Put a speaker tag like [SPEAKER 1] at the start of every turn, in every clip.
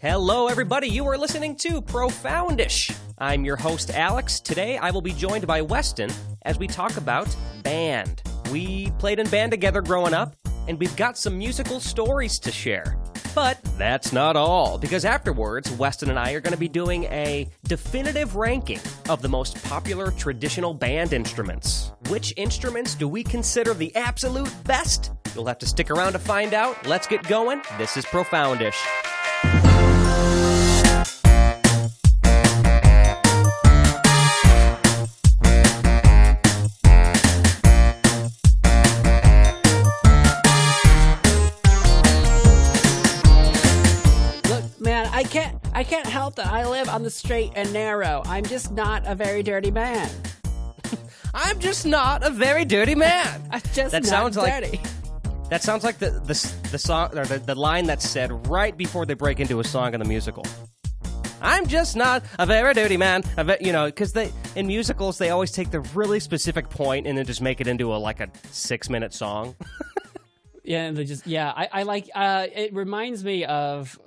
[SPEAKER 1] Hello, everybody. You are listening to Profoundish. I'm your host, Alex. Today, I will be joined by Weston as we talk about band. We played in band together growing up, and we've got some musical stories to share. But that's not all, because afterwards, Weston and I are going to be doing a definitive ranking of the most popular traditional band instruments. Which instruments do we consider the absolute best? You'll have to stick around to find out. Let's get going. This is Profoundish.
[SPEAKER 2] I can't help that I live on the straight and narrow. I'm just not a very dirty man.
[SPEAKER 1] I'm just not a very dirty man.
[SPEAKER 2] I'm just not dirty.
[SPEAKER 1] That sounds like the song or the line that's said right before they break into a song in the musical. I'm just not a very dirty man. Because in musicals they always take the really specific point and then just make it into a 6-minute song.
[SPEAKER 2] Yeah, and I like. It reminds me of.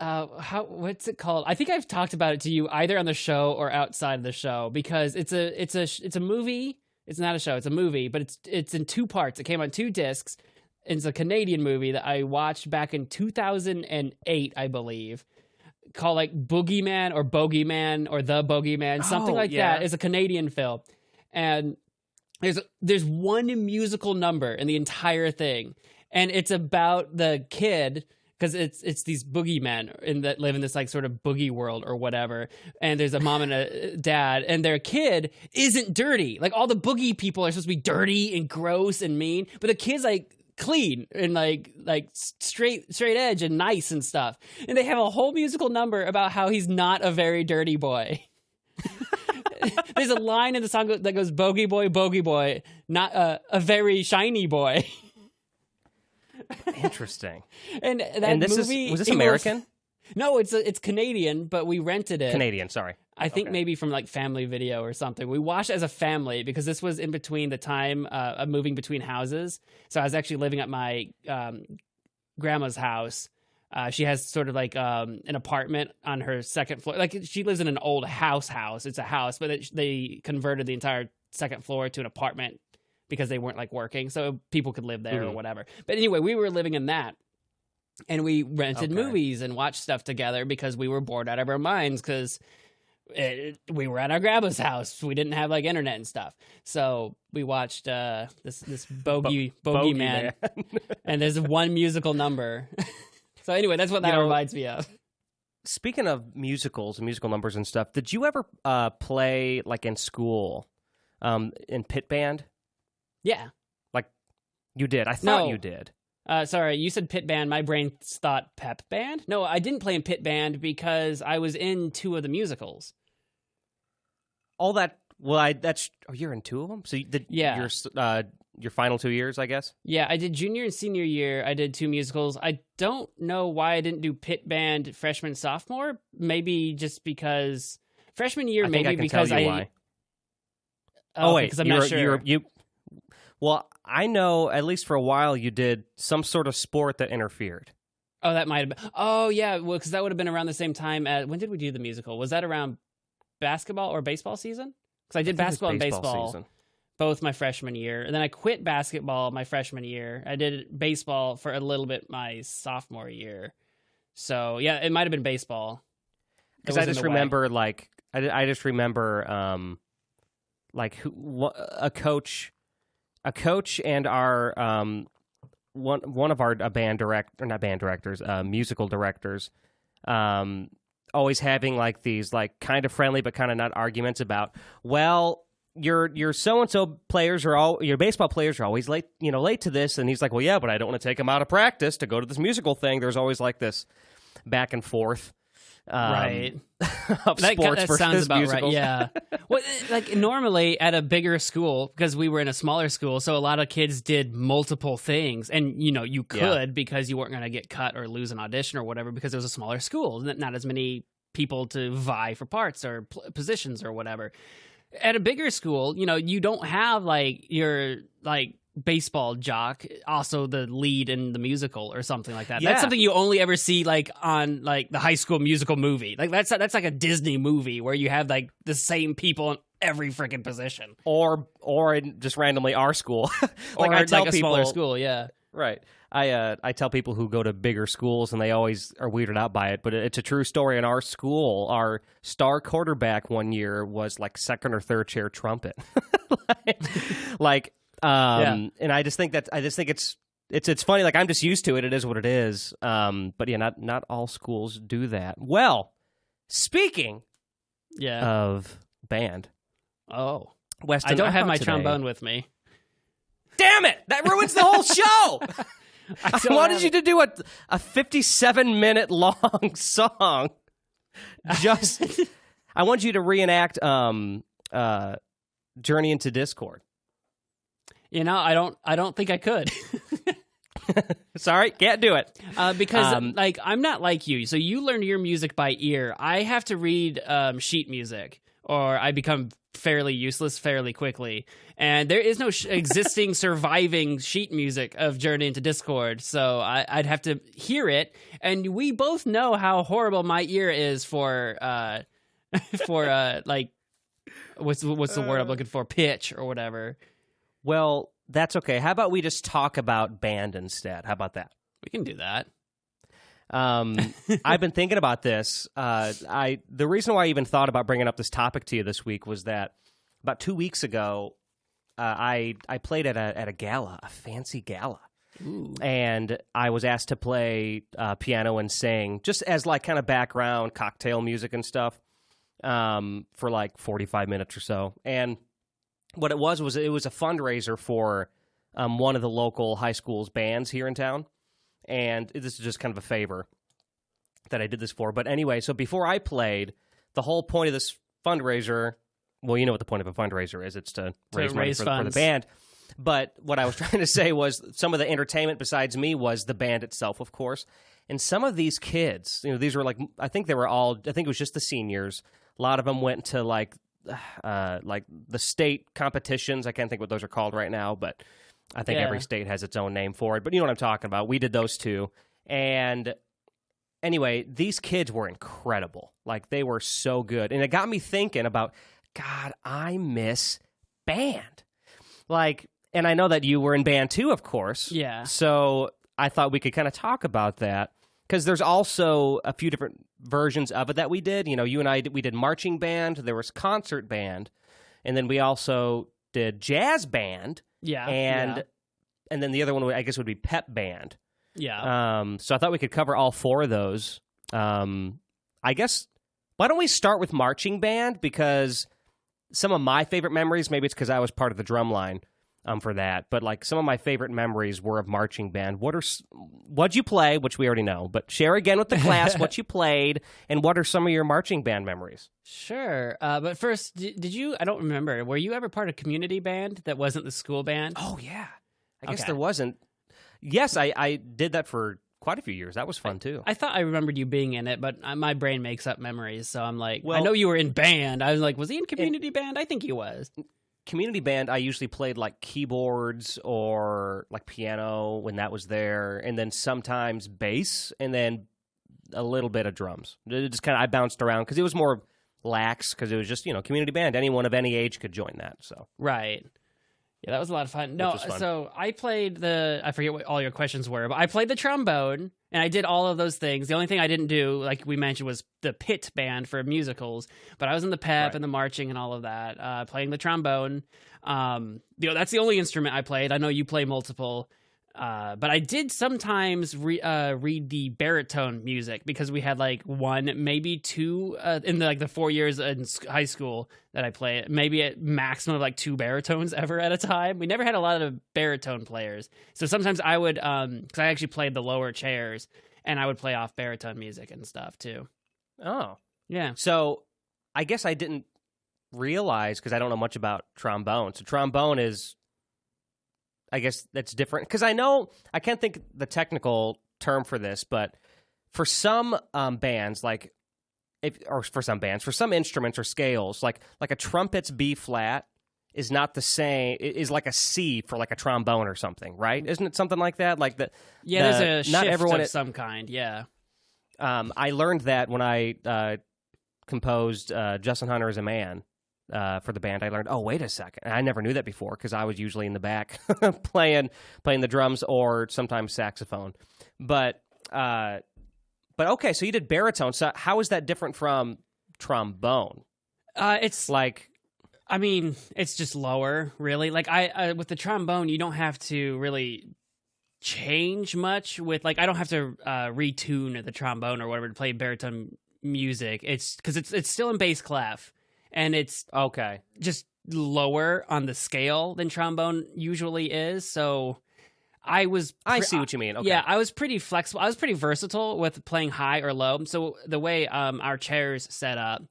[SPEAKER 2] What's it called? I think I've talked about it to you either on the show or outside of the show, because it's a movie. It's not a show, it's a movie, but it's in 2 parts. It came on 2 discs. It's a Canadian movie that I watched back in 2008, I believe, called Boogeyman or Bogeyman or The Bogeyman, something like that. It's a Canadian film. And there's one musical number in the entire thing, and it's about the kid, because it's these boogeymen that live in this sort of boogie world or whatever, and there's a mom and a dad, and their kid isn't dirty. All the boogie people are supposed to be dirty and gross and mean, but the kid's clean and straight edge and nice and stuff. And they have a whole musical number about how he's not a very dirty boy. There's a line in the song that goes, bogey boy, not a very shiny boy.
[SPEAKER 1] Interesting.
[SPEAKER 2] And
[SPEAKER 1] this
[SPEAKER 2] movie
[SPEAKER 1] was this American?
[SPEAKER 2] No, it's Canadian, but we rented it.
[SPEAKER 1] Canadian, sorry.
[SPEAKER 2] I think maybe from Family Video or something. We watched it as a family because this was in between the time of moving between houses. So I was actually living at my grandma's house. She has sort of an apartment on her second floor. She lives in an old house. It's a house, but they converted the entire second floor to an apartment because they weren't working, so people could live there or whatever. But anyway, we were living in that, and we rented movies and watched stuff together because we were bored out of our minds because we were at our grandma's house. We didn't have internet and stuff, so we watched this bogey man, and there's one musical number. So anyway, that's what that reminds me of.
[SPEAKER 1] Speaking of musicals and musical numbers and stuff, did you ever play in school in pit band?
[SPEAKER 2] Yeah.
[SPEAKER 1] You did. I thought you did.
[SPEAKER 2] Sorry, you said pit band. My brain thought pep band. No, I didn't play in pit band because I was in 2 of the musicals.
[SPEAKER 1] All that... Well, you're in 2 of them? So you did your final 2 years, I guess?
[SPEAKER 2] Yeah, I did junior and senior year. I did 2 musicals. I don't know why I didn't do pit band freshman, sophomore. Maybe just because... Freshman year,
[SPEAKER 1] I think I can tell you why.
[SPEAKER 2] Oh, wait. Because I'm not sure.
[SPEAKER 1] Well, I know, at least for a while, you did some sort of sport that interfered.
[SPEAKER 2] Oh, that might have been... Oh, yeah, well, because that would have been around the same time as... When did we do the musical? Was that around basketball or baseball season? Because I did basketball and baseball season. Both my freshman year. And then I quit basketball my freshman year. I did baseball for a little bit my sophomore year. So, yeah, it might have been baseball.
[SPEAKER 1] Because I just remember, I just remember, a coach and our one of our musical directors, always having these kind of friendly but kind of not arguments about, well, your so and so players your baseball players are always late to this, and he's like, well, yeah, but I don't want to take them out of practice to go to this musical thing. There's always this back and forth.
[SPEAKER 2] Right.
[SPEAKER 1] Of sports
[SPEAKER 2] that sounds about
[SPEAKER 1] musicals.
[SPEAKER 2] Right. Yeah. Well, normally at a bigger school, because we were in a smaller school, so a lot of kids did multiple things, and you could because you weren't going to get cut or lose an audition or whatever because it was a smaller school, not as many people to vie for parts or positions or whatever. At a bigger school, you don't have your baseball jock, also the lead in the musical or something like that.
[SPEAKER 1] Yeah.
[SPEAKER 2] That's something you only ever see like on like the High School Musical movie. Like that's like a Disney movie where you have like the same people in every freaking position,
[SPEAKER 1] or in just randomly our school,
[SPEAKER 2] like
[SPEAKER 1] or
[SPEAKER 2] I
[SPEAKER 1] I tell
[SPEAKER 2] like a
[SPEAKER 1] people,
[SPEAKER 2] smaller school. Yeah,
[SPEAKER 1] right. I tell people who go to bigger schools and they always are weirded out by it, but it's a true story. In our school, our star quarterback one year was like second or third chair trumpet. And I just think it's funny. Like, I'm just used to it. It is what it is. But yeah, not all schools do that. Well, speaking of band, Weston,
[SPEAKER 2] I don't have my
[SPEAKER 1] today,
[SPEAKER 2] trombone with me.
[SPEAKER 1] Damn it! That ruins the whole show. I wanted you to do a 57-minute long song. I want you to reenact Journey into Discord.
[SPEAKER 2] You know, I don't think I could.
[SPEAKER 1] Sorry, can't do it.
[SPEAKER 2] Because like I'm not like you. So you learn your music by ear. I have to read sheet music, or I become fairly useless fairly quickly. And there is no existing surviving sheet music of Journey into Discord, so I'd have to hear it. And we both know how horrible my ear is for like what's the word I'm looking for? Pitch or whatever.
[SPEAKER 1] Well, that's okay. How about we just talk about band instead? How about that?
[SPEAKER 2] We can do that.
[SPEAKER 1] I've been thinking about this. The reason why I even thought about bringing up this topic to you this week was that about 2 weeks ago, I played at a gala, a fancy gala.
[SPEAKER 2] Ooh.
[SPEAKER 1] And I was asked to play piano and sing, just as like kind of background cocktail music and stuff, for like 45 minutes or so. And what it was a fundraiser for one of the local high school's bands here in town. And this is just kind of a favor that I did this for. But anyway, so before I played, the whole point of this fundraiser, well, you know what the point of a fundraiser is. It's to raise money for the band. But what I was trying to say was some of the entertainment besides me was the band itself, of course. And some of these kids, you know, these were like, I think it was just the seniors. A lot of them went to like the state competitions. I can't think what those are called right now, but I think every state has its own name for it. But you know what I'm talking about. We did those two. And anyway, these kids were incredible. Like, they were so good. And it got me thinking about, God, I miss band. Like, and I know that you were in band too, of course.
[SPEAKER 2] Yeah.
[SPEAKER 1] So I thought we could kind of talk about that. Because there's also a few different versions of it that we did. You know, you and I, we did marching band. There was concert band. And then we also did jazz band.
[SPEAKER 2] Yeah.
[SPEAKER 1] And then the other one, I guess, would be pep band.
[SPEAKER 2] Yeah.
[SPEAKER 1] So I thought we could cover all four of those. I guess, why don't we start with marching band? Because some of my favorite memories, maybe it's because I was part of the drum line for that, but like some of my favorite memories were of marching band. What'd you play, which we already know, but share again with the class what you played, and what are some of your marching band memories?
[SPEAKER 2] Sure. But first, did you, I don't remember, were you ever part of community band that wasn't the school band?
[SPEAKER 1] Oh, yeah. I guess there wasn't. Yes, I did that for quite a few years. That was fun, too.
[SPEAKER 2] I thought I remembered you being in it, but my brain makes up memories, so I'm like, I know you were in band. I was like, was he in community band? I think he was.
[SPEAKER 1] Community band, I usually played like keyboards or like piano when that was there, and then sometimes bass, and then a little bit of drums. It just I bounced around because it was more lax, because it was just, community band. Anyone of any age could join that. So
[SPEAKER 2] right. Yeah, that was a lot of fun. No, so I played I forget what all your questions were, but I played the trombone, and I did all of those things. The only thing I didn't do, like we mentioned, was the pit band for musicals, but I was in the pep and the marching and all of that, playing the trombone. That's the only instrument I played. I know you play multiple, but I did sometimes read the baritone music, because we had like one, maybe two in the 4 years in high school that I played, maybe at maximum of like two baritones ever at a time. We never had a lot of baritone players, so sometimes I would, because I actually played the lower chairs, and I would play off baritone music and stuff too.
[SPEAKER 1] Oh,
[SPEAKER 2] yeah.
[SPEAKER 1] So I guess I didn't realize, because I don't know much about trombone. So trombone is, I guess that's different, because I can't think the technical term for this, but for some bands, for some instruments or scales, like a trumpet's B flat is not the same, is like a C for like a trombone or something, right? Isn't it something like that? Like
[SPEAKER 2] there's a
[SPEAKER 1] not
[SPEAKER 2] shift
[SPEAKER 1] everyone
[SPEAKER 2] of some kind, yeah.
[SPEAKER 1] I learned that when I composed Justin Hunter as a Man for the band. I learned, oh, wait a second. And I never knew that before because I was usually in the back playing the drums or sometimes saxophone. But okay, so you did baritone. So how is that different from trombone?
[SPEAKER 2] It's
[SPEAKER 1] like,
[SPEAKER 2] I mean, it's just lower, really. Like I with the trombone, you don't have to really change much with, like, I don't have to retune the trombone or whatever to play baritone music. It's because it's still in bass clef, and it's
[SPEAKER 1] okay,
[SPEAKER 2] just lower on the scale than trombone usually is. So I see
[SPEAKER 1] what you mean. Okay.
[SPEAKER 2] Yeah, I was pretty flexible. I was pretty versatile with playing high or low. So the way our chairs set up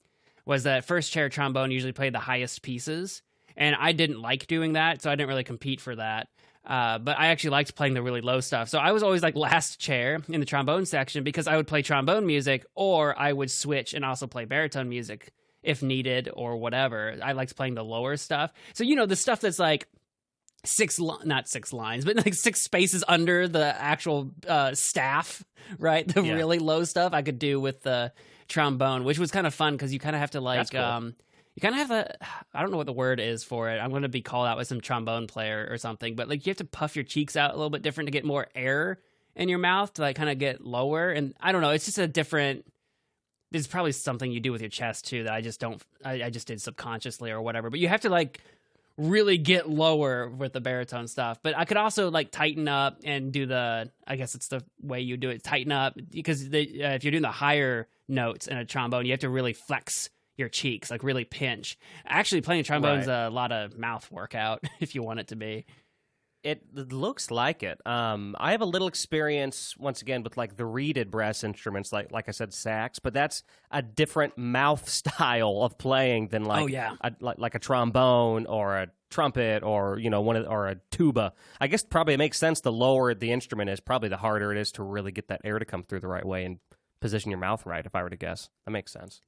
[SPEAKER 2] was that first chair trombone usually played the highest pieces, and I didn't like doing that, so I didn't really compete for that. But I actually liked playing the really low stuff. So I was always like last chair in the trombone section because I would play trombone music, or I would switch and also play baritone music if needed or whatever. I liked playing the lower stuff. So, the stuff that's like not 6 lines, but like 6 spaces under the actual staff, right? The really low stuff I could do with the trombone, which was kind of fun because you kind of have to like,
[SPEAKER 1] cool.
[SPEAKER 2] You kind of have I don't know what the word is for it. I'm going to be called out with some trombone player or something, but like you have to puff your cheeks out a little bit different to get more air in your mouth to like kind of get lower. And I don't know, it's just there's probably something you do with your chest too that I just did subconsciously or whatever, but you have to like really get lower with the baritone stuff. But I could also like tighten up and do I guess it's the way you do it, tighten up, because if you're doing the higher notes in a trombone, you have to really flex your cheeks, like really pinch. Actually, playing trombone is a lot of mouth workout if you want it to be.
[SPEAKER 1] It looks like it. I have a little experience, once again, with like the reeded brass instruments, like I said, sax, but that's a different mouth style of playing than like like a trombone or a trumpet or or a tuba. I guess probably it makes sense. The lower the instrument is, probably the harder it is to really get that air to come through the right way and position your mouth right. If I were to guess, that makes sense.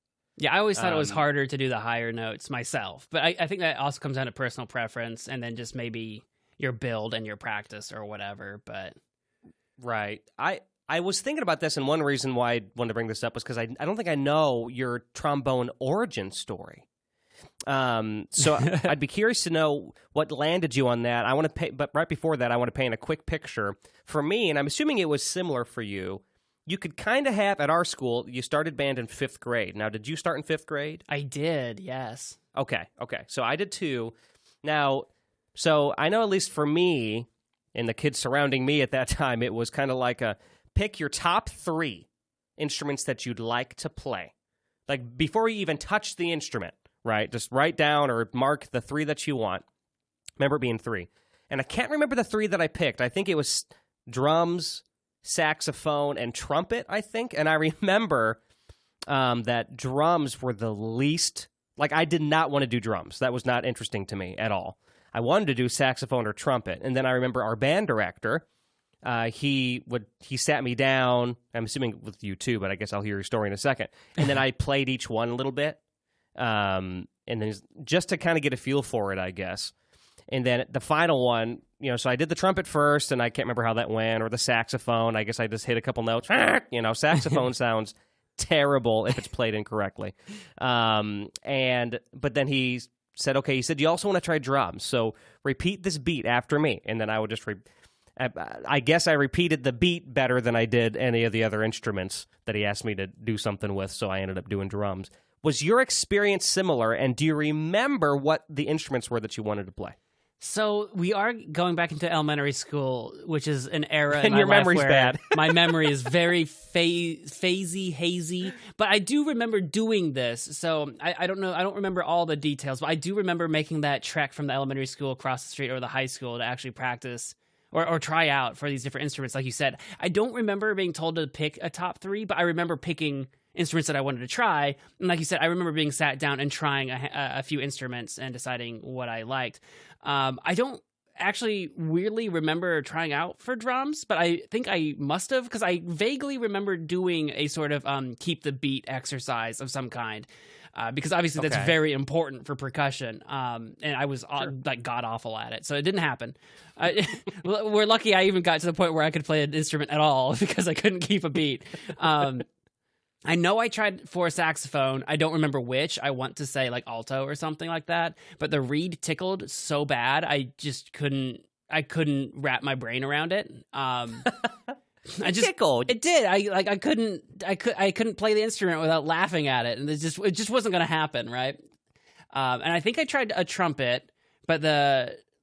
[SPEAKER 2] Yeah, I always thought it was harder to do the higher notes myself, but I think that also comes down to personal preference and then just maybe your build and your practice or whatever. But
[SPEAKER 1] right, I was thinking about this, and one reason why I wanted to bring this up was because I don't think I know your trombone origin story. So I'd be curious to know what landed you on that. I want to but right before that, I want to paint a quick picture for me, and I'm assuming it was similar for you. You could kind of have, at our school, you started band in 5th grade. Now, did you start in 5th grade?
[SPEAKER 2] I did, yes.
[SPEAKER 1] Okay. So I did too. Now, so I know at least for me and the kids surrounding me at that time, it was kind of like pick your top 3 instruments that you'd like to play. Like before you even touch the instrument, right? Just write down or mark the 3 that you want. Remember it being 3. And I can't remember the 3 that I picked. I think it was drums, saxophone, and trumpet, I think. And I remember that drums were the least, like I did not want to do drums. That was not interesting to me at all. I wanted to do saxophone or trumpet. And then I remember our band director, he sat me down, I'm assuming with you too, but I guess I'll hear your story in a second. And then I played each one a little bit. And then just to kind of get a feel for it, I guess. And then the final one, so I did the trumpet first, and I can't remember how that went, or the saxophone. I guess I just hit a couple notes. Saxophone sounds terrible if it's played incorrectly. But then he said, okay, he said, you also want to try drums, so repeat this beat after me. And then I would just, I guess I repeated the beat better than I did any of the other instruments that he asked me to do something with, so I ended up doing drums. Was your experience similar, and do you remember what the instruments were that you wanted to play?
[SPEAKER 2] So we are going back into elementary school, which is an era
[SPEAKER 1] and
[SPEAKER 2] in my
[SPEAKER 1] your
[SPEAKER 2] life
[SPEAKER 1] memory's
[SPEAKER 2] where
[SPEAKER 1] bad.
[SPEAKER 2] My memory is very phasey, hazy. But I do remember doing this. So I don't know. I don't remember all the details, but I do remember making that trek from the elementary school across the street or the high school to actually practice or try out for these different instruments. Like you said, I don't remember being told to pick a top 3, but I remember picking instruments that I wanted to try. And like you said, I remember being sat down and trying a few instruments and deciding what I liked. I don't actually weirdly remember trying out for drums, but I think I must have, because I vaguely remember doing a sort of keep the beat exercise of some kind. because obviously that's
[SPEAKER 1] Okay.
[SPEAKER 2] very important for percussion. And I was like god awful at it, so it didn't happen. We're lucky I even got to the point where I could play an instrument at all because I couldn't keep a beat. I know I tried for a saxophone. I don't remember which. I want to say like alto or something like that. But the reed tickled so bad, I just couldn't. I couldn't wrap my brain around it. I just
[SPEAKER 1] tickled.
[SPEAKER 2] It did. I couldn't play the instrument without laughing at it, and it just wasn't going to happen, right? And I think I tried a trumpet, but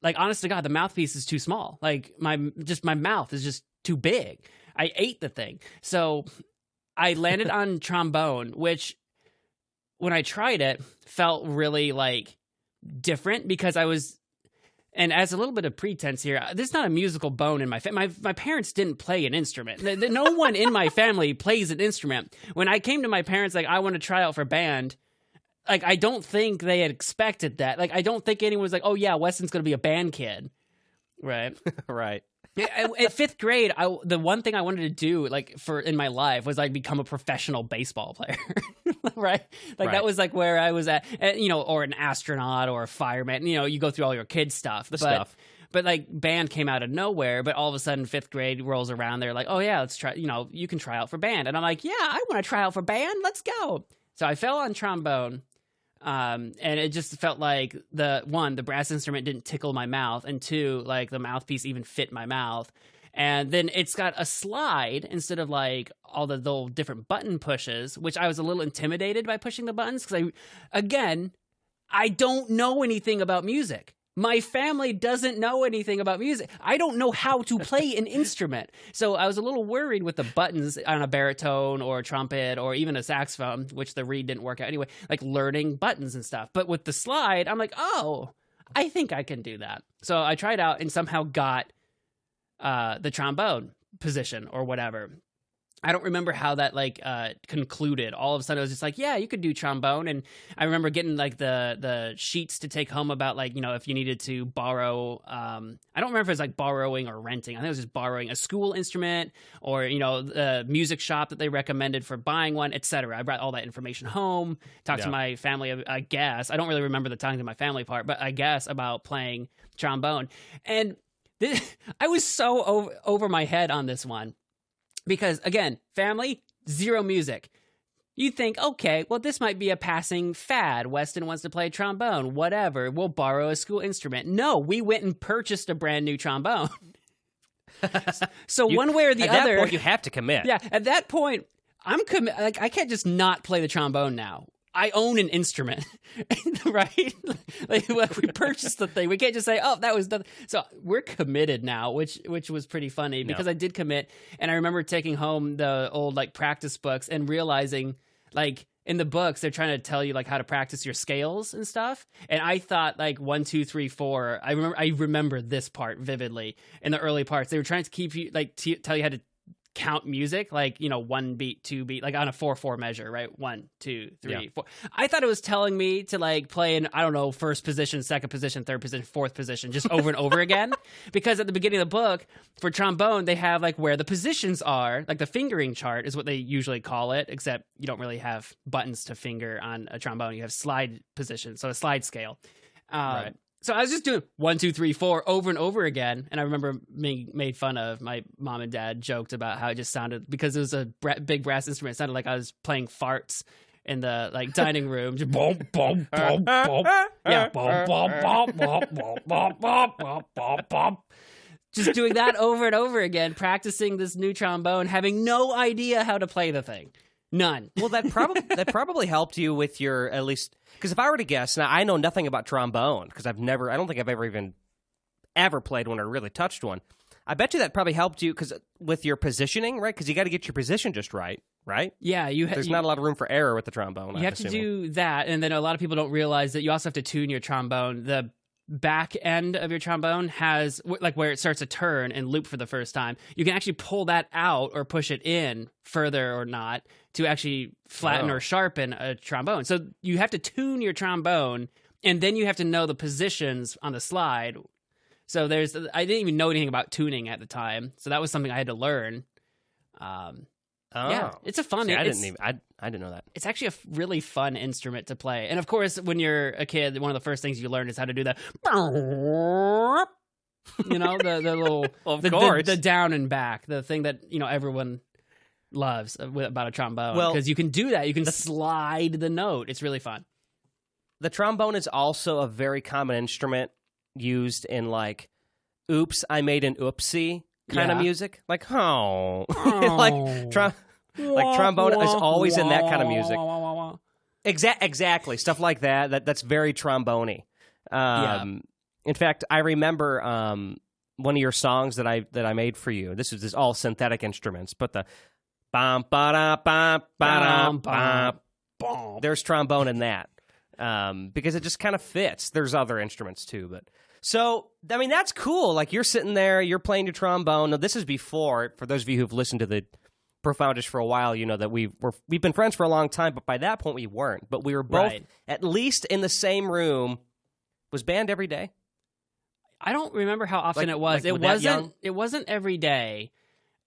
[SPEAKER 2] honest to God, the mouthpiece is too small. Like my mouth is just too big. I ate the thing, so I landed on trombone, which when I tried it felt really like different because I was. And as a little bit of pretense here, there's not a musical bone in my family. My parents didn't play an instrument. No one in my family plays an instrument. When I came to my parents, like, I want to try out for band, like, I don't think they had expected that. Like, I don't think anyone was like, oh, yeah, Weston's going to be a band kid. Right.
[SPEAKER 1] Right.
[SPEAKER 2] At fifth grade, the one thing I wanted to do, like, in my life was, like, become a professional baseball player, right? Like, that was, like, where I was at, or an astronaut or a fireman. You go through all your kid stuff. But, like, band came out of nowhere, but all of a sudden, fifth grade rolls around, they're like, oh, yeah, let's try, you can try out for band. And I'm like, yeah, I want to try out for band, let's go. So I fell on trombone. And it just felt like the brass instrument didn't tickle my mouth, and two, like the mouthpiece even fit my mouth. And then it's got a slide instead of like all the little different button pushes, which I was a little intimidated by pushing the buttons because I don't know anything about music. My family doesn't know anything about music. I don't know how to play an instrument. So I was a little worried with the buttons on a baritone or a trumpet or even a saxophone, which the reed didn't work out anyway, like learning buttons and stuff. But with the slide, I'm like, oh, I think I can do that. So I tried out and somehow got the trombone position or whatever. I don't remember how that concluded. All of a sudden, I was just like, "Yeah, you could do trombone." And I remember getting like the sheets to take home about if you needed to borrow. I don't remember if it was like borrowing or renting. I think it was just borrowing a school instrument or the music shop that they recommended for buying one, etc. I brought all that information home. Talked to my family. I guess I don't really remember the talking to my family part, but I guess about playing trombone. And I was so over my head on this one. Because, again, family, zero music. You think, okay, well, this might be a passing fad. Weston wants to play trombone, whatever. We'll borrow a school instrument. No, we went and purchased a brand new trombone. So one way or the other... At
[SPEAKER 1] that point, you have to commit.
[SPEAKER 2] Yeah, at that point, I can't just not play the trombone now. I own an instrument, right? Like we purchased the thing. We can't just say, "Oh, that was done." So we're committed now, which was pretty funny because I did commit, and I remember taking home the old practice books and realizing in the books they're trying to tell you how to practice your scales and stuff. And I thought 1, 2, 3, 4. I remember this part vividly. In the early parts, they were trying to keep you tell you how to count music, 1 beat, 2 beat, on a 4/4 measure, right? 1, 2, 3, 4. I thought it was telling me to play in, I don't know, first position, second position, third position, fourth position, just over and over again. Because at the beginning of the book for trombone, they have where the positions are, the fingering chart is what they usually call it, except you don't really have buttons to finger on a trombone. You have slide position, so a slide scale. Right. So I was just doing 1, 2, 3, 4 over and over again. And I remember being made fun of. My mom and dad joked about how it just sounded, because it was a big brass instrument, it sounded like I was playing farts in the dining room. Just boom, boom, boom, boom. Yeah, boom, boom, boom, boom, boom, boom, boom, boom, boom, boom. Just doing that over and over again, practicing this new trombone, having no idea how to play the thing. None.
[SPEAKER 1] Well, that probably helped you with your, at least, because if I were to guess, now I know nothing about trombone because I don't think I've ever played one or really touched one. I bet you that probably helped you because with your positioning, right? Because you got to get your position just right?
[SPEAKER 2] Yeah,
[SPEAKER 1] there's not a lot of room for error with the trombone.
[SPEAKER 2] You have to do that, and then a lot of people don't realize that you also have to tune your trombone. The back end of your trombone has where it starts to turn and loop for the first time. You can actually pull that out or push it in further or not to actually flatten or sharpen a trombone. So you have to tune your trombone, and then you have to know the positions on the slide. So I didn't even know anything about tuning at the time, so that was something I had to learn.
[SPEAKER 1] Oh.
[SPEAKER 2] Yeah, it's a fun.
[SPEAKER 1] See, I didn't know that.
[SPEAKER 2] It's actually a really fun instrument to play. And of course, when you're a kid, one of the first things you learn is how to do the, the little,
[SPEAKER 1] Well, of course.
[SPEAKER 2] The down and back, the thing that everyone loves about a trombone.
[SPEAKER 1] Well,
[SPEAKER 2] because you can do that. You can slide the note. It's really fun.
[SPEAKER 1] The trombone is also a very common instrument used in like, "Oops, I made an oopsie" kind of music, like like trombone is always in that kind of music. Exactly, stuff like that. That's very trombone-y. In fact, I remember one of your songs that I made for you. This is all synthetic instruments, but the bum ba da bum ba da bum. There's trombone in that because it just kind of fits. There's other instruments too, but. So, I mean, that's cool. Like, you're sitting there, you're playing your trombone. Now, this is before, for those of you who've listened to the Profoundish for a while, you know that we've been friends for a long time, but by that point we weren't. But we were both at least in the same room. Was band every day?
[SPEAKER 2] I don't remember how often it was. It wasn't every day.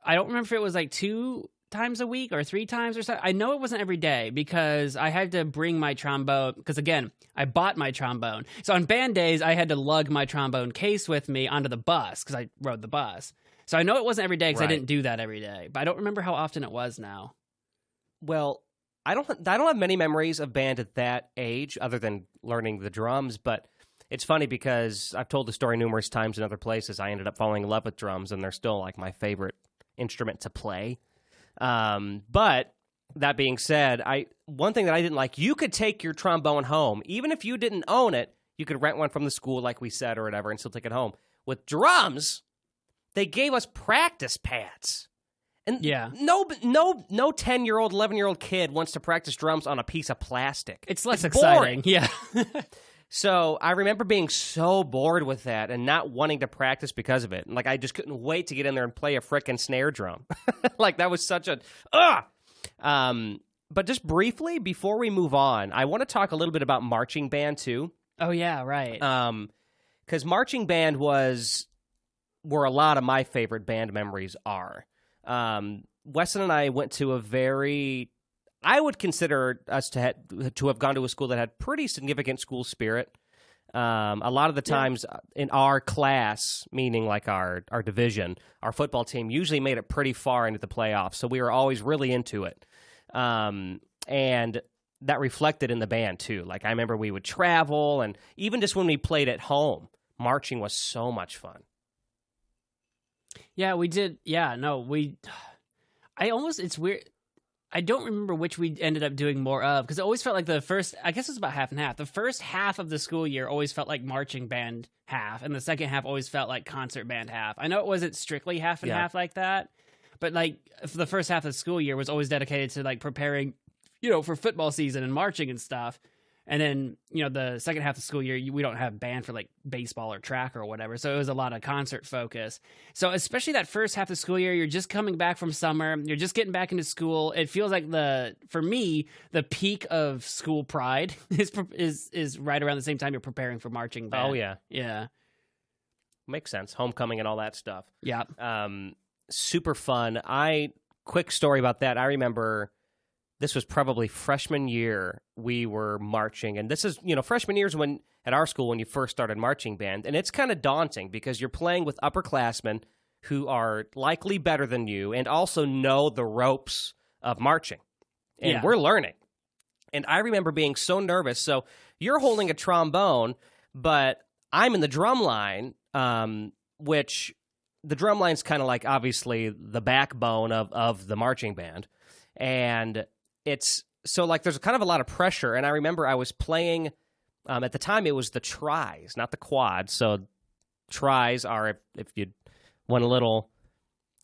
[SPEAKER 2] I don't remember if it was like 2 times a week or 3 times or something. I know it wasn't every day because I had to bring my trombone because, again, I bought my trombone. So on band days, I had to lug my trombone case with me onto the bus because I rode the bus. So I know it wasn't every day because I didn't do that every day. But I don't remember how often it was now.
[SPEAKER 1] Well, I don't have many memories of band at that age other than learning the drums, but it's funny because I've told the story numerous times in other places. I ended up falling in love with drums, and they're still like my favorite instrument to play. But that being said, one thing that I didn't like, you could take your trombone home. Even if you didn't own it, you could rent one from the school, like we said, or whatever, and still take it home. With drums, they gave us practice pads. And no 10-year-old, 11-year-old kid wants to practice drums on a piece of plastic.
[SPEAKER 2] It's less exciting. Yeah.
[SPEAKER 1] So I remember being so bored with that and not wanting to practice because of it. And, like, I just couldn't wait to get in there and play a frickin' snare drum. Like, that was such a but just briefly, before we move on, I want to talk a little bit about marching band too.
[SPEAKER 2] Oh yeah, right.
[SPEAKER 1] Because marching band was where a lot of my favorite band memories are. Weston and I went to I would consider us to have gone to a school that had pretty significant school spirit. A lot of the times in our class, meaning like our division, our football team usually made it pretty far into the playoffs, so we were always really into it. And that reflected in the band too. Like, I remember we would travel, and even just when we played at home, marching was so much fun.
[SPEAKER 2] Yeah, we did. Yeah, no, it's weird. I don't remember which we ended up doing more of, because it always felt like the first, I guess it was about half and half. The first half of the school year always felt like marching band half, and the second half always felt like concert band half. I know it wasn't strictly half and half like that, but like for the first half of the school year was always dedicated to like preparing, for football season and marching and stuff. And then, the second half of the school year, we don't have band for like baseball or track or whatever. So it was a lot of concert focus. So especially that first half of the school year, you're just coming back from summer. You're just getting back into school. It feels like for me, the peak of school pride is right around the same time you're preparing for marching band.
[SPEAKER 1] Oh, yeah.
[SPEAKER 2] Yeah.
[SPEAKER 1] Makes sense. Homecoming and all that stuff.
[SPEAKER 2] Yeah.
[SPEAKER 1] Super fun. Quick story about that. I remember this was probably freshman year we were marching. And this is, freshman year is when, at our school, when you first started marching band. And it's kind of daunting because you're playing with upperclassmen who are likely better than you and also know the ropes of marching. And we're learning. And I remember being so nervous. So you're holding a trombone, but I'm in the drum line, which the drum line's kind of like, obviously, the backbone of the marching band. And it's so like there's kind of a lot of pressure. And I remember I was playing at the time it was the tries, not the quads. So tries are, if you want a little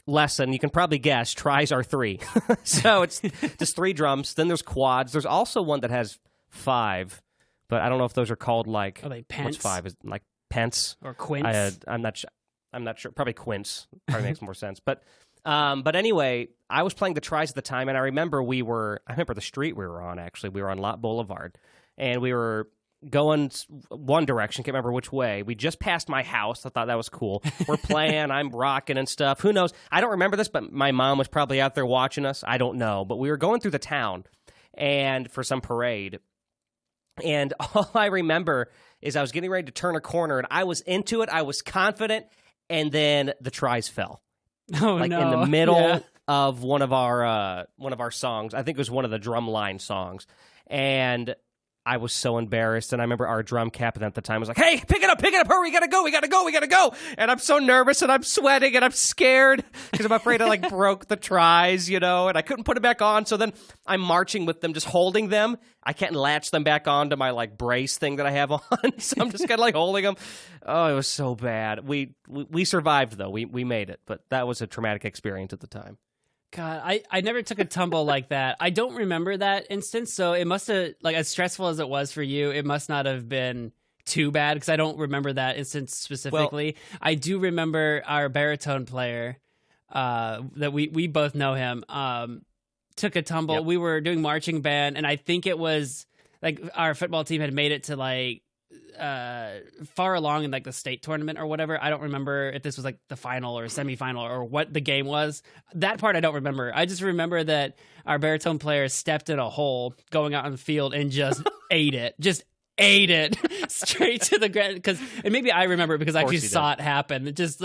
[SPEAKER 1] lesson, you can probably guess tries are 3. So it's just 3 drums. Then there's quads. There's also one that has 5, but I don't know if those are called like.
[SPEAKER 2] Are they pence?
[SPEAKER 1] What's 5? Is like pence
[SPEAKER 2] or quints?
[SPEAKER 1] I'm not sure. Probably quints. Probably makes more sense. But anyway, I was playing the tries at the time, and I remember the street we were on, actually. We were on Lot Boulevard, and we were going one direction. Can't remember which way. We just passed my house. I thought that was cool. We're playing. I'm rocking and stuff. Who knows? I don't remember this, but my mom was probably out there watching us. I don't know. But we were going through the town and for some parade. And all I remember is I was getting ready to turn a corner, and I was into it. I was confident, and then the tries fell.
[SPEAKER 2] Oh,
[SPEAKER 1] like
[SPEAKER 2] no.
[SPEAKER 1] in the middle of one of our songs. I think it was one of the drumline songs. And I was so embarrassed, and I remember our drum captain at the time was like, "Hey, pick it up, hurry, we gotta go. And I'm so nervous, and I'm sweating, and I'm scared, because I'm afraid I, like, broke the tries, and I couldn't put it back on, so then I'm marching with them, just holding them. I can't latch them back onto my, like, brace thing that I have on, so I'm just kind of, like, holding them. Oh, it was so bad. We survived, though. We made it, but that was a traumatic experience at the time.
[SPEAKER 2] God, I never took a tumble like that. I don't remember that instance, so it must have, like, as stressful as it was for you, it must not have been too bad, because I don't remember that instance specifically. Well, I do remember our baritone player, that we both know him, took a tumble. Yep. We were doing marching band, and I think it was, like, our football team had made it to, like, far along in, like, the state tournament or whatever. I don't remember if this was, like, the final or semifinal or what the game was. That part I don't remember. I just remember that our baritone player stepped in a hole going out on the field and just ate it straight to the ground. And maybe I remember it because I actually saw it happen. It just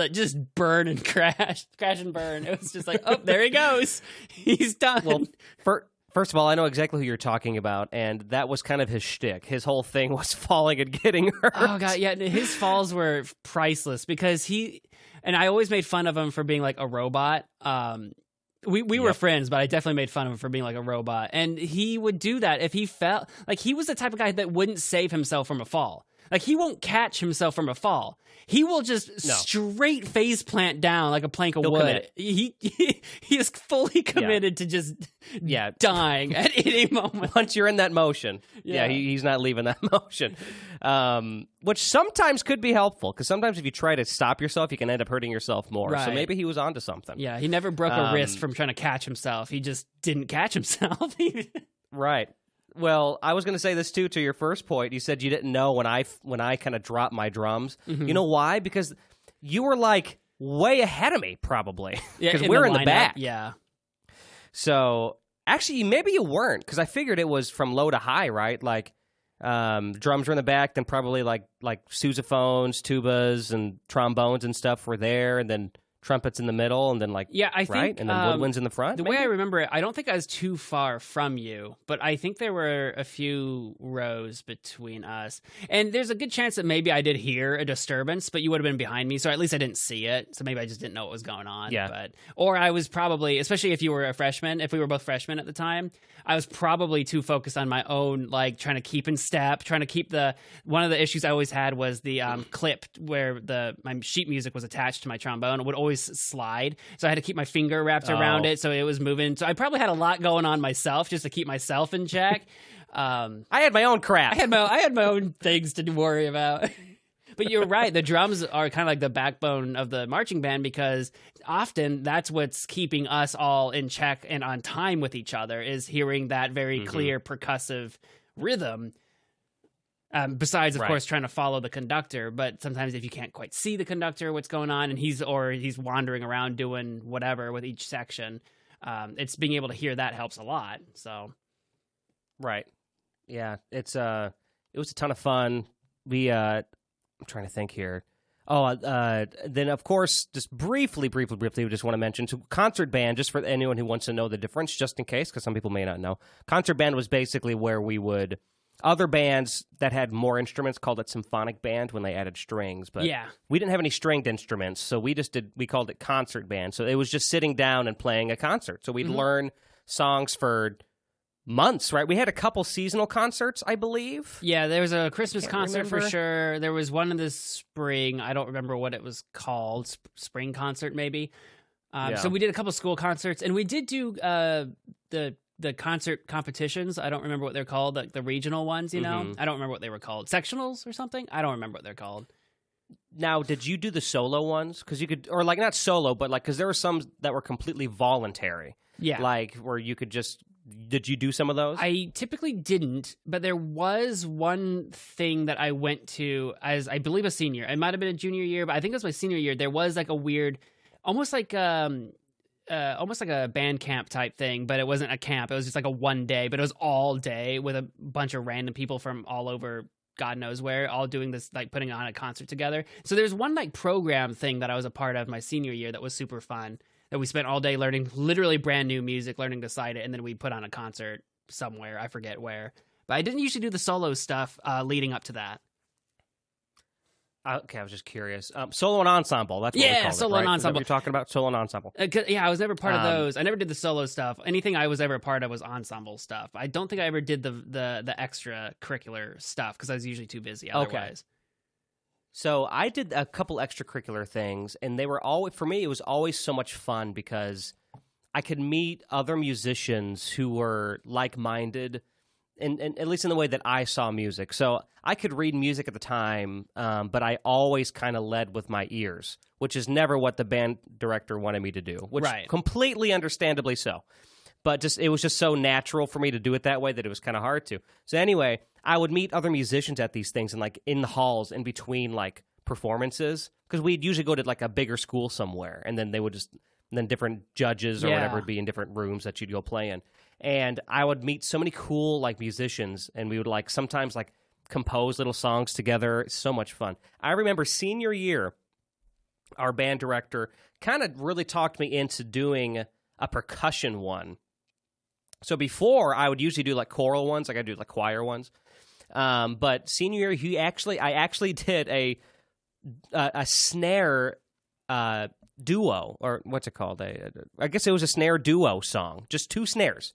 [SPEAKER 2] burn and crash and burn. It was just like, oh, there he goes. He's done.
[SPEAKER 1] Well, first of all, I know exactly who you're talking about, and that was kind of his shtick. His whole thing was falling and getting hurt.
[SPEAKER 2] Oh, God, yeah. His falls were priceless because and I always made fun of him for being like a robot. We were friends, but I definitely made fun of him for being like a robot. And he would do that if he fell. Like, he was the type of guy that wouldn't save himself from a fall. Like, he won't catch himself from a fall. He will just straight face plant down like a plank of wood. He is fully committed to just dying at any moment.
[SPEAKER 1] Once you're in that motion, he's not leaving that motion, which sometimes could be helpful, because sometimes if you try to stop yourself, you can end up hurting yourself more. Right. So maybe he was onto something.
[SPEAKER 2] Yeah, he never broke a wrist from trying to catch himself. He just didn't catch himself.
[SPEAKER 1] Right. Well, I was going to say this, too, to your first point. You said you didn't know when I kind of dropped my drums. Mm-hmm. You know why? Because you were, like, way ahead of me, probably. Because we're in the back.
[SPEAKER 2] Yeah.
[SPEAKER 1] So, actually, maybe you weren't, because I figured it was from low to high, right? Like, drums were in the back, then probably, like sousaphones, tubas, and trombones and stuff were there, and then trumpets in the middle, and then I think, right, and then woodwinds in the front.
[SPEAKER 2] The way I remember it, I don't think I was too far from you, but I think there were a few rows between us. And there's a good chance that maybe I did hear a disturbance, but you would have been behind me, so at least I didn't see it. So maybe I just didn't know what was going on.
[SPEAKER 1] Yeah.
[SPEAKER 2] Or I was probably, especially if you were a freshman, if we were both freshmen at the time, I was probably too focused on my own, like, trying to keep in step, trying to keep one of the issues I always had was the clip where my sheet music was attached to my trombone. It would always slide, so I had to keep my finger wrapped around it so it was moving. So I probably had a lot going on myself just to keep myself in check.
[SPEAKER 1] I had my own crap.
[SPEAKER 2] I had my own things to worry about. But you're right. The drums are kind of like the backbone of the marching band, because often that's what's keeping us all in check and on time with each other, is hearing that very clear percussive rhythm. Besides, of course, trying to follow the conductor. But sometimes if you can't quite see the conductor, what's going on, and he's wandering around doing whatever with each section, it's being able to hear that helps a lot. So,
[SPEAKER 1] right, yeah, it was a ton of fun. I'm trying to think here. Then of course, just briefly, we just want to mention concert band, just for anyone who wants to know the difference, just in case, because some people may not know. Concert band was basically where we would. Other bands that had more instruments called it symphonic band when they added strings, but we didn't have any stringed instruments, so we called it concert band. So it was just sitting down and playing a concert. So we'd learn songs for months, right? We had a couple seasonal concerts, I believe.
[SPEAKER 2] Yeah, there was a Christmas concert for sure. There was one in the spring. I don't remember what it was called. Spring concert, maybe. So we did a couple school concerts, and we did do the concert competitions. I don't remember what they're called, the regional ones, you know? I don't remember what they were called. Sectionals or something? I don't remember what they're called.
[SPEAKER 1] Now, did you do the solo ones? Because you could, or like not solo, but like, because there were some that were completely voluntary.
[SPEAKER 2] Yeah.
[SPEAKER 1] Like where you could just Did you do some of those?
[SPEAKER 2] I typically didn't, but there was one thing that I went to as, I believe, a senior. It might have been a junior year, but I think it was my senior year. There was like a weird, almost like a band camp type thing, but it wasn't a camp. It was just like a one day, but it was all day with a bunch of random people from all over God knows where, all doing this, like putting on a concert together. So there's one like program thing that I was a part of my senior year that was super fun, that we spent all day learning literally brand new music, learning to cite it, and then we put on a concert somewhere. I forget where. But I didn't usually do the solo stuff leading up to that.
[SPEAKER 1] Okay, I was just curious. Solo and ensemble. That's what we call
[SPEAKER 2] solo
[SPEAKER 1] it, right?
[SPEAKER 2] and ensemble.
[SPEAKER 1] You're talking about solo and ensemble.
[SPEAKER 2] Yeah, I was never part of those. I never did the solo stuff. Anything I was ever a part of was ensemble stuff. I don't think I ever did the extra curricular stuff because I was usually too busy otherwise.
[SPEAKER 1] Okay. So I did a couple extracurricular things, and they were always, for me, it was always so much fun because I could meet other musicians who were like-minded, and at least in the way that I saw music. So I could read music at the time, but I always kind of led with my ears, which is never what the band director wanted me to do, which completely understandably so. But it was just so natural for me to do it that way that it was kind of hard to. So anyway, I would meet other musicians at these things and like in the halls in between like performances, because we'd usually go to like a bigger school somewhere, and then they would just, and then different judges or whatever would be in different rooms that you'd go play in. And I would meet so many cool like musicians, and we would like sometimes like compose little songs together. It's so much fun. I remember senior year, our band director kind of really talked me into doing a percussion one. So before, I would usually do like choral ones, like I do like choir ones. But senior year, I actually did a snare duo, or what's it called? I guess it was a snare duo song, just two snares.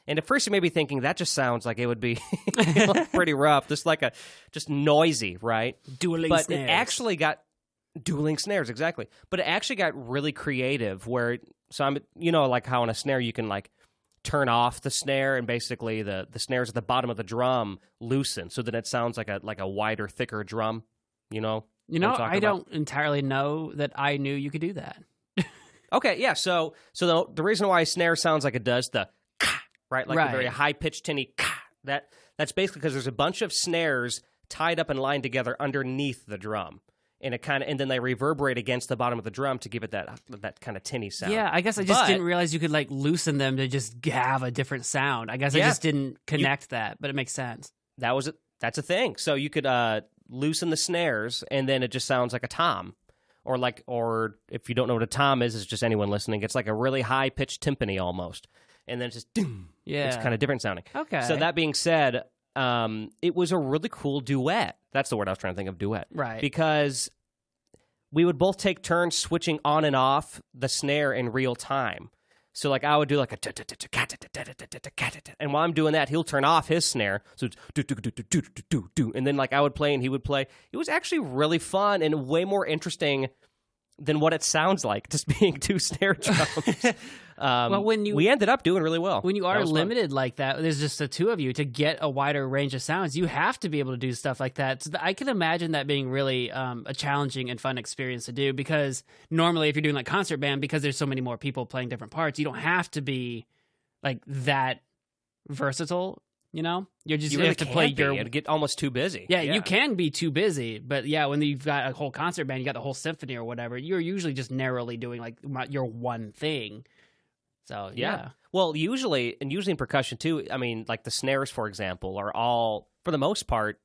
[SPEAKER 1] And at first you may be thinking, that just sounds like it would be pretty rough, just noisy, right?
[SPEAKER 2] Dueling snares.
[SPEAKER 1] It actually got dueling snares, exactly. But it actually got really creative like how on a snare you can like turn off the snare, and basically the snares at the bottom of the drum loosen so that it sounds like a wider, thicker drum,
[SPEAKER 2] I don't entirely know that I knew you could do that.
[SPEAKER 1] Okay, yeah, so the reason why a snare sounds like it does, the right, like a very high-pitched, tinny that's basically because there's a bunch of snares tied up and lined together underneath the drum. And then they reverberate against the bottom of the drum to give it that kind of tinny sound.
[SPEAKER 2] Yeah, I guess I just didn't realize you could like loosen them to just have a different sound. I guess I just didn't connect that, but it makes sense.
[SPEAKER 1] That's a thing. So you could loosen the snares, and then it just sounds like a tom, or if you don't know what a tom is, it's just anyone listening. It's like a really high pitched timpani almost, and then it's just doom. Yeah, it's kind of different sounding.
[SPEAKER 2] Okay.
[SPEAKER 1] So that being said, it was a really cool duet. That's the word I was trying to think of, duet.
[SPEAKER 2] Right.
[SPEAKER 1] Because we would both take turns switching on and off the snare in real time. So like I would do like a and while I'm doing that, he'll turn off his snare. So it's and then like I would play and he would play. It was actually really fun and way more interesting than what it sounds like, just being two snare drums.
[SPEAKER 2] Well,
[SPEAKER 1] we ended up doing really well.
[SPEAKER 2] When you are limited like that, there's just the two of you, to get a wider range of sounds, you have to be able to do stuff like that. So I can imagine that being really a challenging and fun experience to do, because normally if you're doing like concert band, because there's so many more people playing different parts, you don't have to be like that versatile. You really have to play
[SPEAKER 1] It'd get almost too busy.
[SPEAKER 2] Yeah, you can be too busy, but yeah, when you've got a whole concert band, you got the whole symphony or whatever, you're usually just narrowly doing like your one thing. So yeah.
[SPEAKER 1] Well, usually in percussion too, I mean, like the snares, for example, are all, for the most part,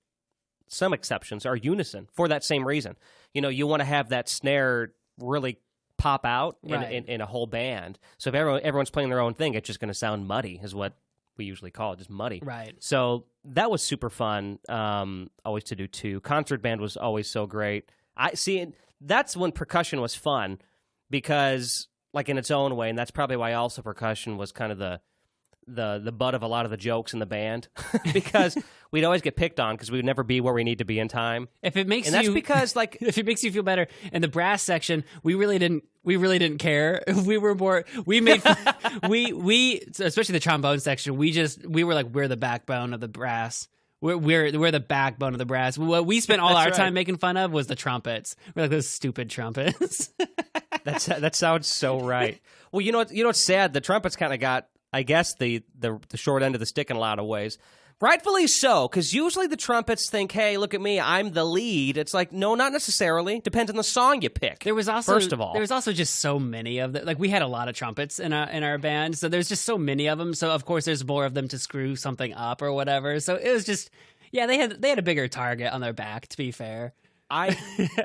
[SPEAKER 1] some exceptions, are unison for that same reason. You want to have that snare really pop out in a whole band. So if everyone's playing their own thing, it's just going to sound muddy, is what we usually call it, just muddy.
[SPEAKER 2] Right.
[SPEAKER 1] So that was super fun, always to do too. Concert band was always so great. That's when percussion was fun, because like in its own way, and that's probably why also percussion was kind of the butt of a lot of the jokes in the band, because we'd always get picked on because we would never be where we need to be in time.
[SPEAKER 2] That's because like
[SPEAKER 1] if
[SPEAKER 2] it makes you feel better. In the brass section, we really didn't care. We made especially the trombone section. We were like, we're the backbone of the brass. We're the backbone of the brass. What we spent all our time making fun of was the trumpets. We're like, those stupid trumpets.
[SPEAKER 1] That sounds so right. Well, you know what's sad? The trumpets kind of got I guess, the short end of the stick in a lot of ways. Rightfully so, because usually the trumpets think, hey, look at me, I'm the lead. It's like, no, not necessarily. Depends on the song you pick. First of all.
[SPEAKER 2] There was also just so many of them. Like, we had a lot of trumpets in our band, so there's just so many of them. So, of course, there's more of them to screw something up or whatever. So it was just, yeah, they had a bigger target on their back, to be fair.
[SPEAKER 1] I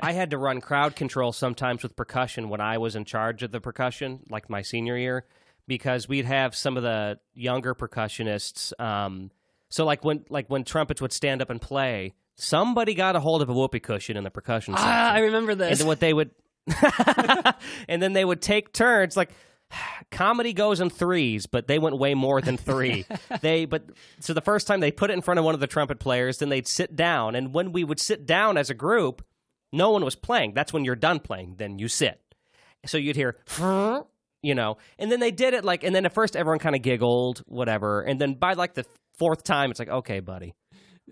[SPEAKER 1] had to run crowd control sometimes with percussion when I was in charge of the percussion, like my senior year, because we'd have some of the younger percussionists. So like when trumpets would stand up and play, somebody got a hold of a whoopee cushion in the percussion section.
[SPEAKER 2] I remember this.
[SPEAKER 1] And then what they would, and then they would take turns. Like, comedy goes in threes, but they went way more than three. So the first time they put it in front of one of the trumpet players, then they'd sit down. And when we would sit down as a group, no one was playing. That's when you're done playing. Then you sit. So you'd hear, and then they did it and then at first everyone kind of giggled, whatever. And then by like the fourth time, it's like, okay, buddy,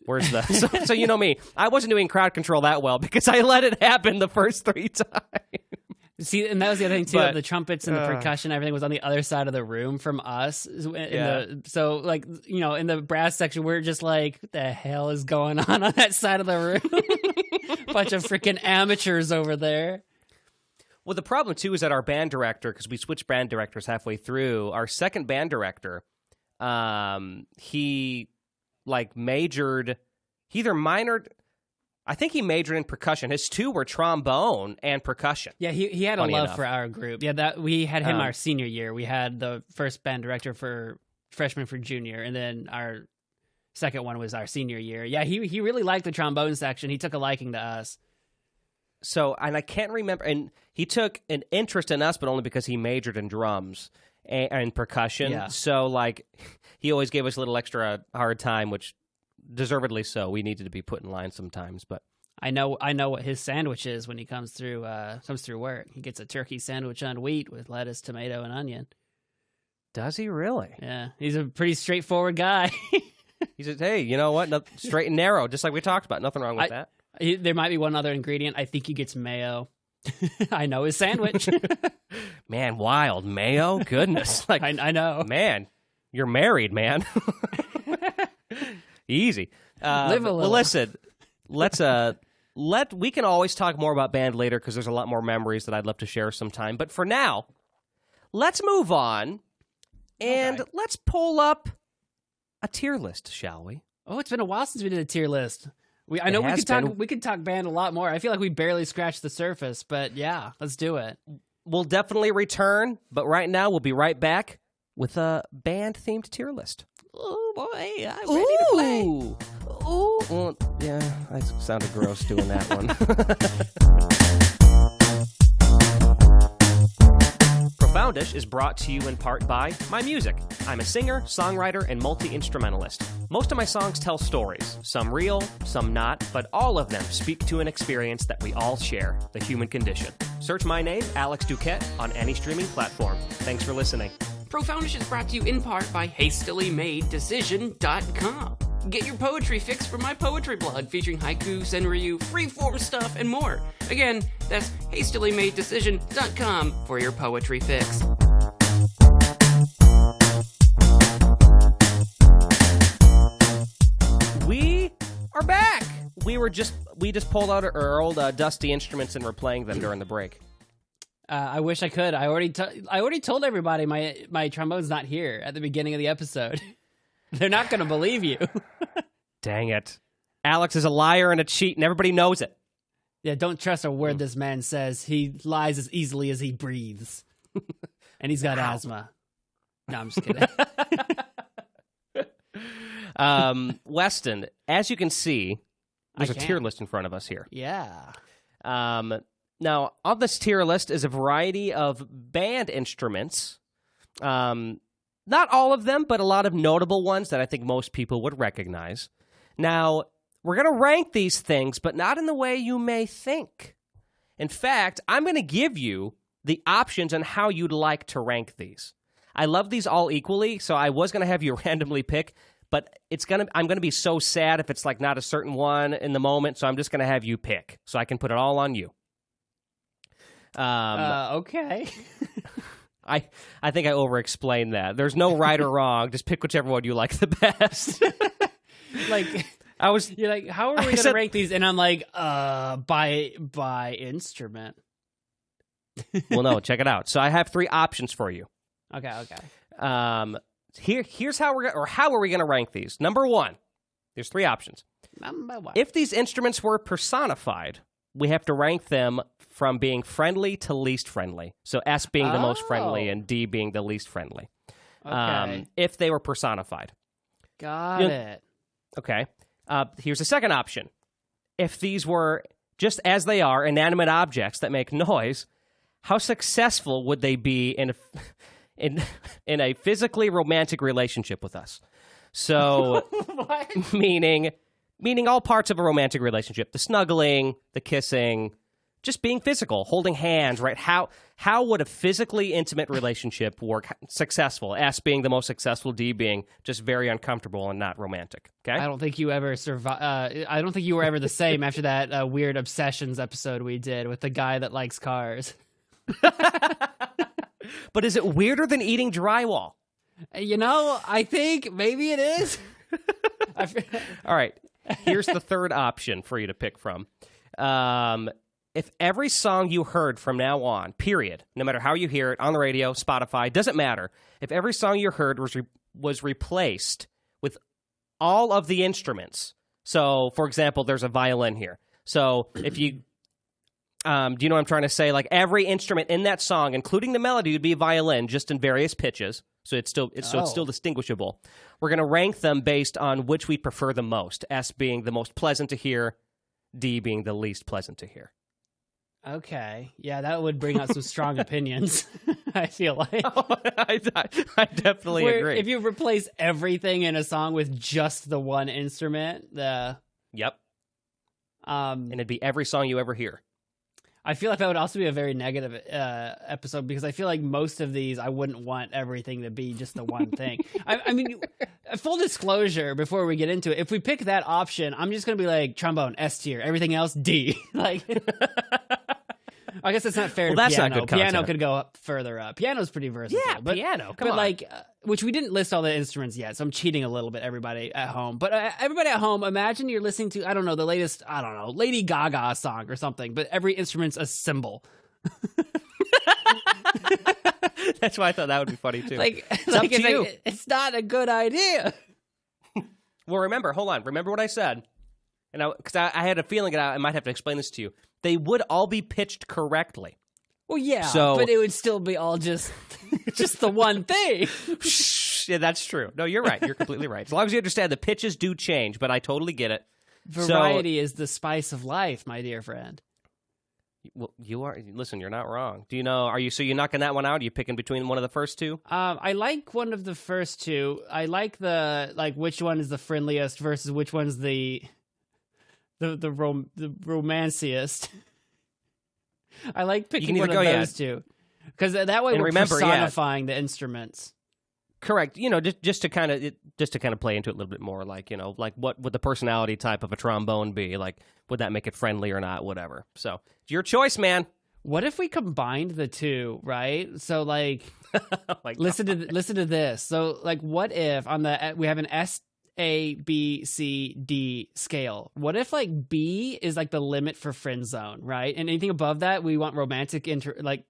[SPEAKER 1] where's the... So you know me, I wasn't doing crowd control that well because I let it happen the first 3 times.
[SPEAKER 2] See, and that was the other thing, too, the trumpets and the percussion, everything was on the other side of the room from us. So, like, in the brass section, we're just like, what the hell is going on that side of the room? Bunch of freaking amateurs over there.
[SPEAKER 1] Well, the problem, too, is that our band director, because we switched band directors halfway through, our second band director, he, majored, he either minored... I think he majored in percussion. His 2 were trombone and percussion.
[SPEAKER 2] Yeah, he had a love for our group. Yeah, we had him our senior year. We had the first band director for freshman for junior, and then our second one was our senior year. Yeah, he really liked the trombone section. He took a liking to us.
[SPEAKER 1] So, and I can't remember, and he took an interest in us, but only because he majored in drums and percussion. Yeah. So, he always gave us a little extra hard time, which... deservedly so. We needed to be put in line sometimes, but
[SPEAKER 2] I know what his sandwich is when he comes through work. He gets a turkey sandwich on wheat with lettuce, tomato, and onion.
[SPEAKER 1] Does he really?
[SPEAKER 2] Yeah, he's a pretty straightforward guy.
[SPEAKER 1] He says, "Hey, you know what? Straight and narrow, just like we talked about. Nothing wrong with that."
[SPEAKER 2] There might be one other ingredient. I think he gets mayo. I know his sandwich.
[SPEAKER 1] Man, wild mayo. Goodness,
[SPEAKER 2] I know.
[SPEAKER 1] Man, you're married, man. Easy.
[SPEAKER 2] Live a little.
[SPEAKER 1] Well, listen, we can always talk more about band later because there's a lot more memories that I'd love to share sometime. But for now, let's move on and let's pull up a tier list, shall we?
[SPEAKER 2] Oh, it's been a while since we did a tier list. I know we could talk band a lot more. I feel like we barely scratched the surface, but yeah, let's do it.
[SPEAKER 1] We'll definitely return, but right now we'll be right back with a band-themed tier list.
[SPEAKER 2] Oh, boy, I'm ready to play.
[SPEAKER 1] Ooh. Well, yeah, I sounded gross doing that one. Profoundish is brought to you in part by my music. I'm a singer, songwriter, and multi-instrumentalist. Most of my songs tell stories, some real, some not, but all of them speak to an experience that we all share, the human condition. Search my name, Alex Duquette, on any streaming platform. Thanks for listening.
[SPEAKER 3] Profoundish is brought to you in part by HastilyMadeDecision.com. Get your poetry fix from my poetry blog featuring haiku, senryu, freeform stuff, and more. Again, that's HastilyMadeDecision.com for your poetry fix.
[SPEAKER 1] We are back. We just pulled out our old dusty instruments and we're playing them during the break.
[SPEAKER 2] I wish I could. I already told everybody my trombone's not here at the beginning of the episode. They're not going to believe you.
[SPEAKER 1] Dang it. Alex is a liar and a cheat, and everybody knows it.
[SPEAKER 2] Yeah, don't trust a word this man says. He lies as easily as he breathes. And he's got asthma. No, I'm just kidding.
[SPEAKER 1] Weston, as you can see, there's a tier list in front of us here.
[SPEAKER 2] Yeah.
[SPEAKER 1] Now, on this tier list is a variety of band instruments. Not all of them, but a lot of notable ones that I think most people would recognize. Now, we're going to rank these things, but not in the way you may think. In fact, I'm going to give you the options on how you'd like to rank these. I love these all equally, so I was going to have you randomly pick, but I'm going to be so sad if it's not a certain one in the moment, so I'm just going to have you pick, so I can put it all on you.
[SPEAKER 2] Okay.
[SPEAKER 1] I think I over-explained that. There's no right or wrong. Just pick whichever one you like the best.
[SPEAKER 2] Like, you're like, how are we going to rank these? And I'm like, by instrument.
[SPEAKER 1] Well, no, check it out. So I have 3 options for you.
[SPEAKER 2] Okay.
[SPEAKER 1] Here's how are we going to rank these? Number 1, there's 3 options.
[SPEAKER 2] Number 1.
[SPEAKER 1] If these instruments were personified, we have to rank them from being friendly to least friendly. So S being the most friendly and D being the least friendly.
[SPEAKER 2] Okay.
[SPEAKER 1] If they were personified.
[SPEAKER 2] Got it.
[SPEAKER 1] Okay. Here's the second option. If these were, just as they are, inanimate objects that make noise, how successful would they be in a physically romantic relationship with us? So, meaning all parts of a romantic relationship, the snuggling, the kissing, just being physical, holding hands, right? How would a physically intimate relationship work successful? S being the most successful, D being just very uncomfortable and not romantic. Okay.
[SPEAKER 2] I don't think you ever survived. I don't think you were ever the same after that weird obsessions episode we did with the guy that likes cars.
[SPEAKER 1] But is it weirder than eating drywall?
[SPEAKER 2] I think maybe it is.
[SPEAKER 1] All right. Here's the third option for you to pick from. If every song you heard from now on, period, no matter how you hear it, on the radio, Spotify, doesn't matter. If every song you heard was replaced with all of the instruments. So, for example, there's a violin here. So if you... do you know what I'm trying to say? Like every instrument in that song, including the melody, would be a violin, just in various pitches. So it's still distinguishable. We're going to rank them based on which we prefer the most. S being the most pleasant to hear, D being the least pleasant to hear.
[SPEAKER 2] Okay, yeah, that would bring out some strong opinions. I feel like
[SPEAKER 1] I definitely agree.
[SPEAKER 2] If you replace everything in a song with just the one instrument,
[SPEAKER 1] yep, and it'd be every song you ever hear.
[SPEAKER 2] I feel like that would also be a very negative episode because I feel like most of these I wouldn't want everything to be just the one thing. I mean, full disclosure before we get into it, if we pick that option, I'm just going to be like trombone, S tier, everything else, D. Like, I guess it's not fair to
[SPEAKER 1] that's
[SPEAKER 2] piano.
[SPEAKER 1] Not good content.
[SPEAKER 2] Piano could go up further up. Piano's pretty versatile.
[SPEAKER 1] Yeah, piano. Come on.
[SPEAKER 2] Like, which we didn't list all the instruments yet, so I'm cheating a little bit, everybody at home. But everybody at home, imagine you're listening to, I don't know, the latest, Lady Gaga song or something, but every instrument's a cymbal.
[SPEAKER 1] That's why I thought that would be funny, too.
[SPEAKER 2] It's not a good idea.
[SPEAKER 1] Well, remember what I said. And because I had a feeling I might have to explain this to you. They would all be pitched correctly.
[SPEAKER 2] Well, yeah, but it would still be all just the one thing.
[SPEAKER 1] Yeah, that's true. No, you're right. You're completely right. As long as you understand the pitches do change, but I totally get it.
[SPEAKER 2] Variety is the spice of life, my dear friend.
[SPEAKER 1] Well, listen, you're not wrong. Do you know, so you're knocking that one out? Are you picking between one of the first two?
[SPEAKER 2] I like one of the first two. I like which one is the friendliest versus which one's the romanciest. I like picking one of those two because that way we're personifying the instruments.
[SPEAKER 1] Correct. Just to kind of play into it a little bit more, like what would the personality type of a trombone be? Like, would that make it friendly or not? Whatever. So it's your choice, man.
[SPEAKER 2] What if we combined the two? Right. So like, listen to this. So like, what if we have an S, A, B, C, D scale. What if like B is like the limit for friend zone, right? And anything above that, we want romantic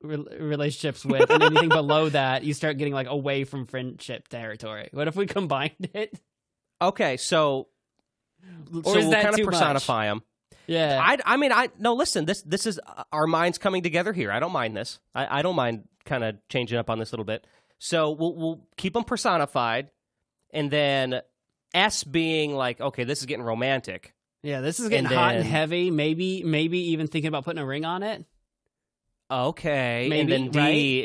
[SPEAKER 2] relationships with, and anything below that, you start getting like away from friendship territory. What if we combined it?
[SPEAKER 1] Okay, so
[SPEAKER 2] we'll kind of
[SPEAKER 1] personify them.
[SPEAKER 2] Yeah,
[SPEAKER 1] no. Listen, this is our minds coming together here. I don't mind this. I don't mind kind of changing up on this a little bit. So we'll keep them personified, and then S being like, okay, this is getting romantic.
[SPEAKER 2] Yeah, this is getting hot and heavy. Maybe even thinking about putting a ring on it.
[SPEAKER 1] Okay,
[SPEAKER 2] maybe,
[SPEAKER 1] and then D
[SPEAKER 2] right?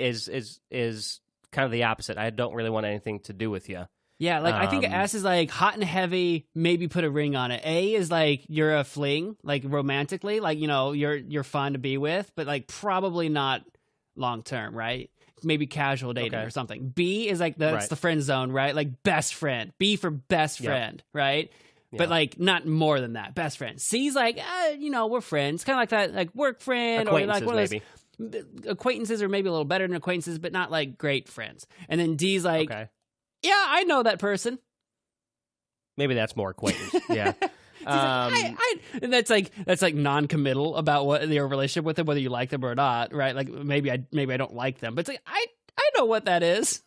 [SPEAKER 1] is kind of the opposite. I don't really want anything to do with you.
[SPEAKER 2] Yeah, like I think S is like hot and heavy. Maybe put a ring on it. A is like you're a fling, like romantically, like you're fun to be with, but like probably not long term, right? Maybe casual dating or something. B is like that's the friend zone, right? Like best friend. B for best friend, right? Yep. But like not more than that. Best friend. C's like, we're friends, kind of like that, like work friend or like one of those. acquaintances, or maybe a little better than acquaintances, but not like great friends. And then D's like,
[SPEAKER 1] Okay.
[SPEAKER 2] yeah, I know that person.
[SPEAKER 1] Maybe that's more acquaintance. Yeah.
[SPEAKER 2] And that's like non-committal about what your relationship with them, whether you like them or not, right? Like maybe I don't like them, but it's like I know what that is.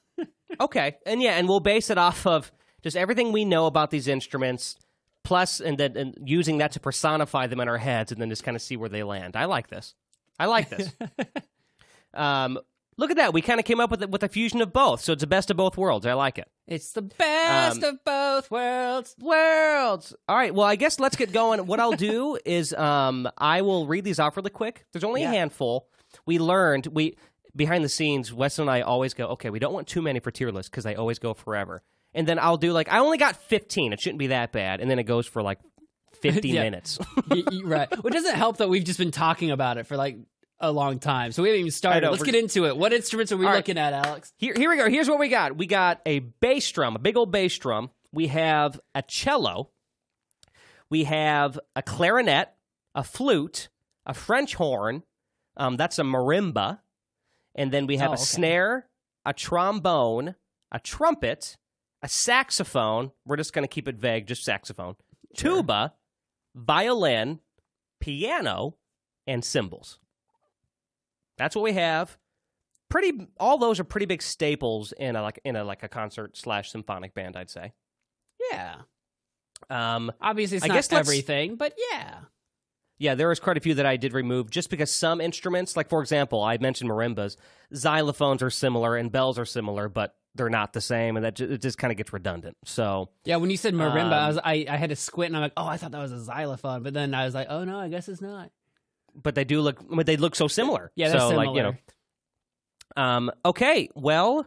[SPEAKER 1] Okay. And we'll base it off of just everything we know about these instruments, plus and using that to personify them in our heads, and then just kind of see where they land. I like this. Look at that. We kind of came up with a fusion of both, so it's the best of both worlds. I like it.
[SPEAKER 2] It's the best of both worlds.
[SPEAKER 1] All right, well, I guess let's get going. What I'll do is I will read these off really quick. There's only a handful. Behind the scenes, Weston and I always go, okay, we don't want too many for tier list because they always go forever. And then I'll do I only got 15. It shouldn't be that bad. And then it goes for 50 minutes.
[SPEAKER 2] Right. Well, it doesn't help that we've just been talking about it for a long time. So we haven't even started. Let's get into it. What instruments are we looking at, Alex?
[SPEAKER 1] Here we go. Here's what we got. We got a bass drum, a big old bass drum. We have a cello. We have a clarinet, a flute, a French horn. That's a marimba. And then we have a snare, a trombone, a trumpet, a saxophone. We're just going to keep it vague, just saxophone. Sure. Tuba, violin, piano, and cymbals. That's what we have. All those are pretty big staples in a concert / symphonic band, I'd say.
[SPEAKER 2] Yeah. Obviously, it's not everything, but yeah.
[SPEAKER 1] Yeah, there was quite a few that I did remove just because some instruments, like for example, I mentioned marimbas, xylophones are similar and bells are similar, but they're not the same, and it just kind of gets redundant. So
[SPEAKER 2] yeah, when you said marimba, I had to squint, and I'm like, oh, I thought that was a xylophone, but then I was like, oh no, I guess it's not.
[SPEAKER 1] But they do look so similar.
[SPEAKER 2] Yeah, they're similar.
[SPEAKER 1] Okay, well,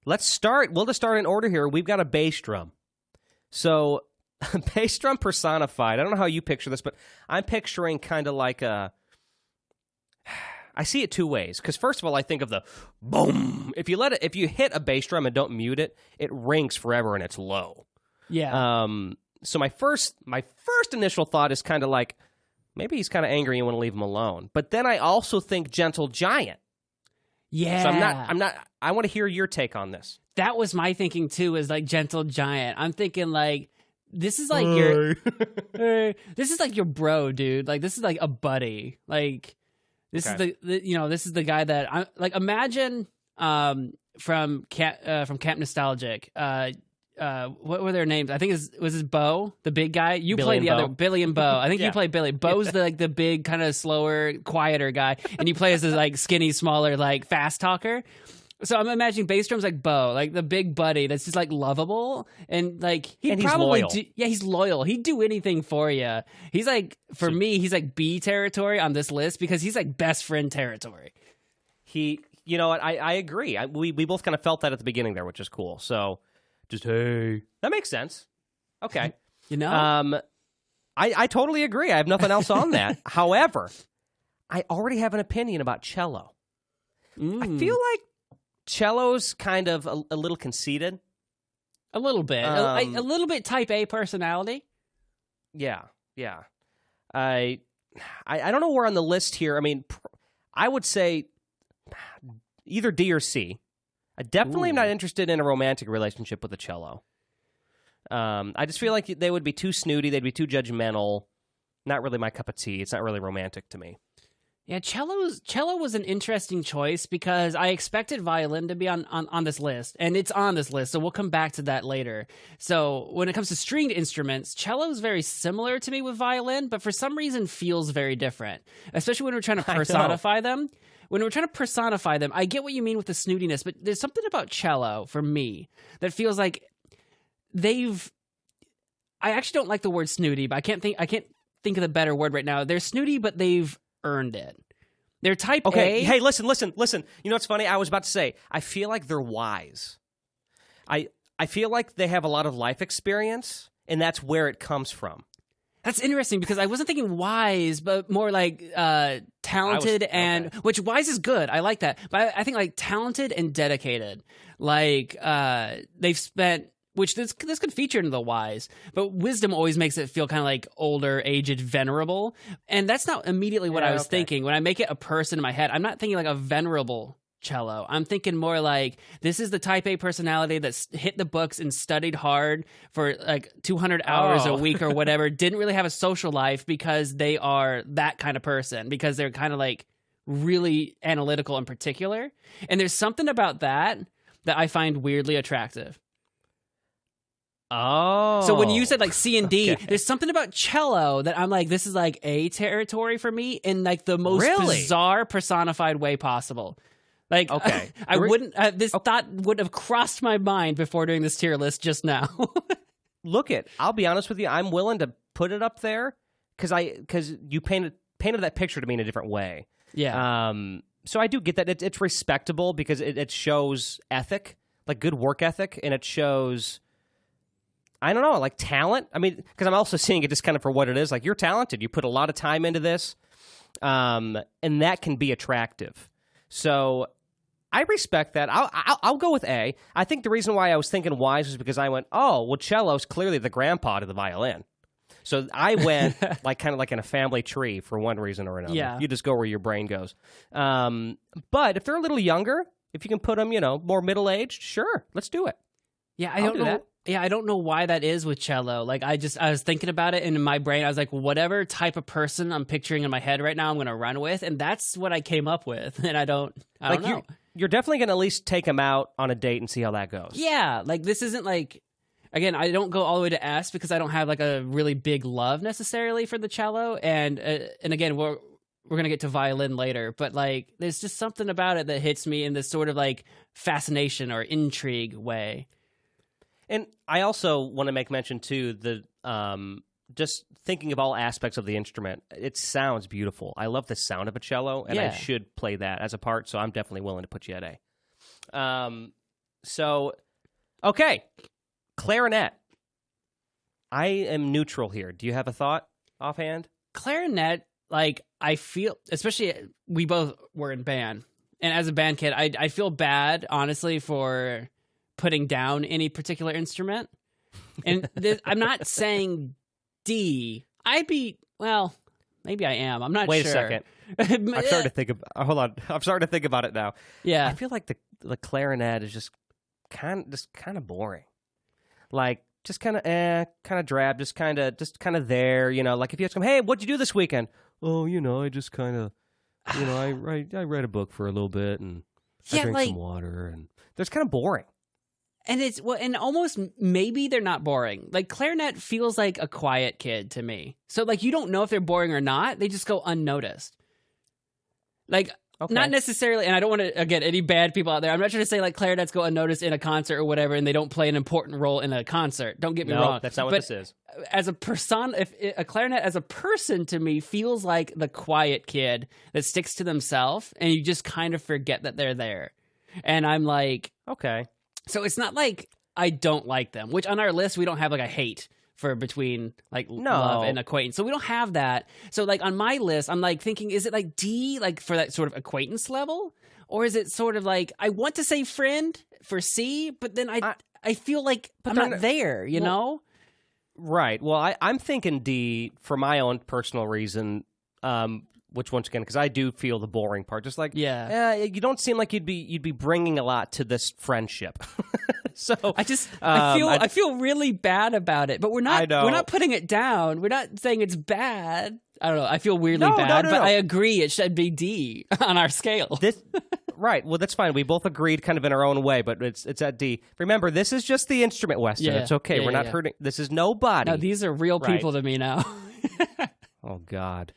[SPEAKER 1] let's start. We'll just start in order here. We've got a bass drum. So, bass drum personified. I don't know how you picture this, but I'm picturing kind of like I see it two ways. Because first of all, I think of the boom. If you hit a bass drum and don't mute it, it rings forever and it's low.
[SPEAKER 2] Yeah.
[SPEAKER 1] So my first initial thought is kind of like, maybe he's kind of angry and you want to leave him alone. But then I also think Gentle Giant.
[SPEAKER 2] Yeah.
[SPEAKER 1] So I'm not, I want to hear your take on this.
[SPEAKER 2] That was my thinking too, is Gentle Giant. I'm thinking this is this is your bro, dude. This is a buddy. This is this is the guy that I imagine from Camp Nostalgic. What were their names? I think was his Bo, the big guy. You play the other Billy and Bo. I think you play Billy. Bo's the big kind of slower, quieter guy, and you play as this skinny, smaller, fast talker. So I'm imagining bass drums like Bo, the big buddy that's just lovable, and he's
[SPEAKER 1] loyal.
[SPEAKER 2] He's loyal. He'd do anything for you. He's for me, he's B territory on this list because he's best friend territory.
[SPEAKER 1] You know what? I agree. We both kind of felt that at the beginning there, which is cool. So. Just, hey. That makes sense. Okay. I totally agree. I have nothing else on that. However, I already have an opinion about cello. I feel like cello's kind of a little conceited.
[SPEAKER 2] A little bit. A little bit type A personality.
[SPEAKER 1] Yeah. I don't know where on the list here. I mean, I would say either D or C. I definitely am not interested in a romantic relationship with a cello. I just feel like they would be too snooty. They'd be too judgmental. Not really my cup of tea. It's not really romantic to me.
[SPEAKER 2] Yeah, cello was an interesting choice because I expected violin to be on this list, and it's on this list, so we'll come back to that later. So when it comes to stringed instruments, cello is very similar to me with violin, but for some reason feels very different, especially when we're trying to personify them. When we're trying to personify them, I get what you mean with the snootiness, but there's something about cello, for me, that feels like I actually don't like the word snooty, but I can't think of the better word right now. They're snooty, but they've earned it. They're type A.
[SPEAKER 1] Hey, listen. You know what's funny? I was about to say, I feel like they're wise. I feel like they have a lot of life experience, and that's where it comes from.
[SPEAKER 2] That's interesting because I wasn't thinking wise, but more talented which wise is good. I like that. But I think talented and dedicated. They've spent which this could feature into the wise, but wisdom always makes it feel kind of like older, aged, venerable. And that's not immediately what I was thinking. When I make it a person in my head, I'm not thinking like a venerable cello. I'm thinking more like this is the type A personality that's hit the books and studied hard for like 200 hours a week or whatever, didn't really have a social life because they are that kind of person, because they're kind of like really analytical and particular. And there's something about that I find weirdly attractive.
[SPEAKER 1] Oh.
[SPEAKER 2] So when you said like C and D, there's something about cello that I'm like, this is like A territory for me in like the most bizarre personified way possible. Like, I wouldn't, this thought would have crossed my mind before doing this tier list just now.
[SPEAKER 1] I'll be honest with you, I'm willing to put it up there because you painted that picture to me in a different way.
[SPEAKER 2] Yeah.
[SPEAKER 1] So I do get that. It's respectable because it shows ethic, like good work ethic, and it shows, I don't know, like talent. I mean, because I'm also seeing it just kind of for what it is. Like, you're talented. You put a lot of time into this, and that can be attractive. So I respect that. I'll go with A. I think the reason why I was thinking wise was because I went, cello's clearly the grandpa to the violin. So I went like kind of like in a family tree for one reason or another.
[SPEAKER 2] Yeah.
[SPEAKER 1] You just go where your brain goes. But if they're a little younger, if you can put them, more middle-aged, sure, let's do it.
[SPEAKER 2] Yeah, I don't know. That. Yeah, I don't know why that is with cello. Like, I was thinking about it, and in my brain, I was like, whatever type of person I'm picturing in my head right now, I'm going to run with, and that's what I came up with. And I don't know.
[SPEAKER 1] You're definitely going to at least take them out on a date and see how that goes.
[SPEAKER 2] Yeah, like this isn't like, again, I don't go all the way to S because I don't have like a really big love necessarily for the cello, and again, we're going to get to violin later, but like, there's just something about it that hits me in this sort of like fascination or intrigue way.
[SPEAKER 1] And I also want to make mention, too, just thinking of all aspects of the instrument, it sounds beautiful. I love the sound of a cello, and I should play that as a part, so I'm definitely willing to put you at A. Okay, clarinet. I am neutral here. Do you have a thought offhand?
[SPEAKER 2] Clarinet, like, I feel, especially we both were in band, and as a band kid, I feel bad, honestly, for putting down any particular instrument. And I'm not saying D. Well, maybe I am. I'm not sure.
[SPEAKER 1] Wait a second. I'm starting to think hold on. I'm starting to think about it now.
[SPEAKER 2] Yeah.
[SPEAKER 1] I feel like the clarinet is just kind of boring. Like, just kind of drab, just kind of there, like if you ask them, "Hey, what'd you do this weekend?" "Oh, I just kind of, I read a book for a little bit and I drank some water," and it's kind of boring.
[SPEAKER 2] And and almost maybe they're not boring. Like, clarinet feels like a quiet kid to me. So like, you don't know if they're boring or not. They just go unnoticed. Like, not necessarily, and I don't want to, again, any bad people out there. I'm not trying to say like clarinets go unnoticed in a concert or whatever, and they don't play an important role in a concert. Don't get me wrong.
[SPEAKER 1] That's not what this is.
[SPEAKER 2] As a person, if a clarinet as a person to me feels like the quiet kid that sticks to themselves, and you just kind of forget that they're there. And I'm like,
[SPEAKER 1] okay.
[SPEAKER 2] So it's not like I don't like them, which on our list, we don't have like a hate for between like love and acquaintance. So we don't have that. So like on my list, I'm like thinking, is it like D, like for that sort of acquaintance level? Or is it sort of like, I want to say friend for C, but then I feel like I'm not there, you know?
[SPEAKER 1] Right. Well, I'm thinking D for my own personal reason, which once again, because I do feel the boring part, just like, you don't seem like you'd be bringing a lot to this friendship. So
[SPEAKER 2] I feel really bad about it, but we're not putting it down. We're not saying it's bad. I don't know. I feel weirdly bad, but I agree it should be D on our scale.
[SPEAKER 1] Right. Well, that's fine. We both agreed kind of in our own way, but it's at D. Remember, this is just the instrument, Weston. Yeah. It's okay. We're not hurting. This is nobody.
[SPEAKER 2] No, these are real people to me now.
[SPEAKER 1] Oh, God.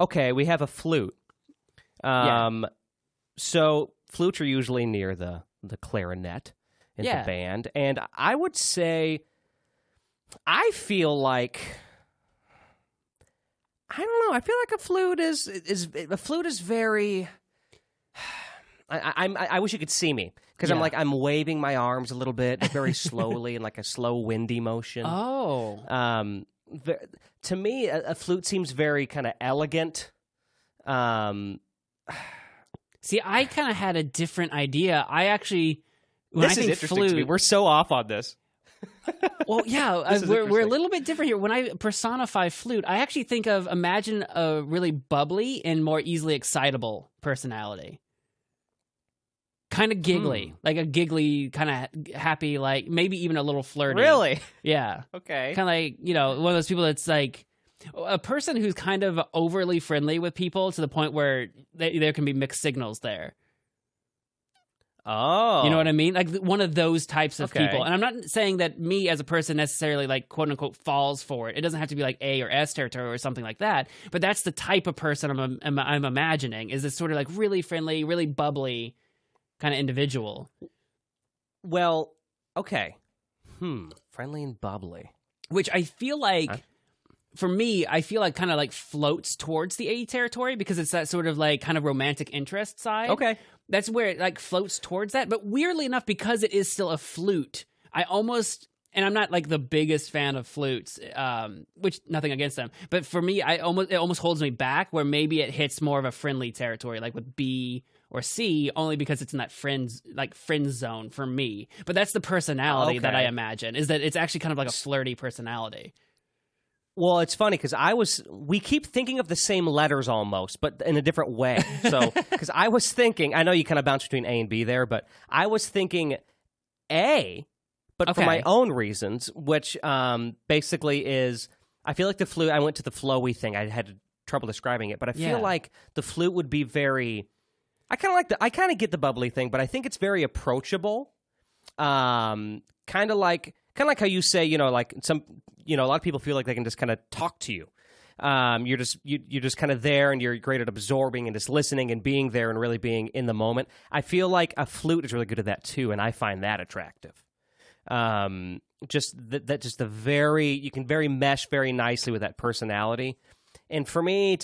[SPEAKER 1] Okay, we have a flute. So flutes are usually near the clarinet in the band, and I would say I feel like I don't know. I feel like a flute is very. I wish you could see me because I'm waving my arms a little bit, very slowly in like a slow windy motion.
[SPEAKER 2] Oh.
[SPEAKER 1] To me, a flute seems very kind of elegant.
[SPEAKER 2] See, I kind of had a different idea. I actually when
[SPEAKER 1] This
[SPEAKER 2] I
[SPEAKER 1] is
[SPEAKER 2] think
[SPEAKER 1] interesting to me.
[SPEAKER 2] flute,
[SPEAKER 1] We're so off on this.
[SPEAKER 2] well, yeah,
[SPEAKER 1] This is
[SPEAKER 2] we're a
[SPEAKER 1] interesting.
[SPEAKER 2] little bit different here. When I personify flute, I actually think of imagine a really bubbly and more easily excitable personality. Kind of giggly, like a giggly, kind of happy, like maybe even a little flirty.
[SPEAKER 1] Really?
[SPEAKER 2] Yeah.
[SPEAKER 1] Okay.
[SPEAKER 2] Kind of like, one of those people that's like a person who's kind of overly friendly with people to the point where there can be mixed signals there.
[SPEAKER 1] Oh.
[SPEAKER 2] You know what I mean? Like one of those types of
[SPEAKER 1] Okay.
[SPEAKER 2] people. And I'm not saying that me as a person necessarily like quote unquote falls for it. It doesn't have to be like A or S territory or something like that. But that's the type of person I'm imagining is this sort of like really friendly, really bubbly kind of individual.
[SPEAKER 1] Well, okay. Friendly and bubbly.
[SPEAKER 2] Which I feel like, for me, I feel like kind of like floats towards the A territory because it's that sort of like kind of romantic interest side.
[SPEAKER 1] Okay.
[SPEAKER 2] That's where it like floats towards that. But weirdly enough, because it is still a flute, I almost, and I'm not like the biggest fan of flutes, which nothing against them. But for me, it almost holds me back where maybe it hits more of a friendly territory, like with B or C, only because it's in that friend zone for me. But that's the personality that I imagine, is that it's actually kind of like a flirty personality.
[SPEAKER 1] Well, it's funny because we keep thinking of the same letters almost, but in a different way. So, because I was thinking, I know you kind of bounce between A and B there, but I was thinking A, but for my own reasons, which basically is, I feel like the flute, I went to the flowy thing. I had trouble describing it, but I feel like the flute would be very, I kind of get the bubbly thing, but I think it's very approachable. Kind of like how you say, like a lot of people feel like they can just kind of talk to you. You're just kind of there, and you're great at absorbing and just listening and being there and really being in the moment. I feel like a flute is really good at that too, and I find that attractive. Just the very, you can very mesh very nicely with that personality. And for me,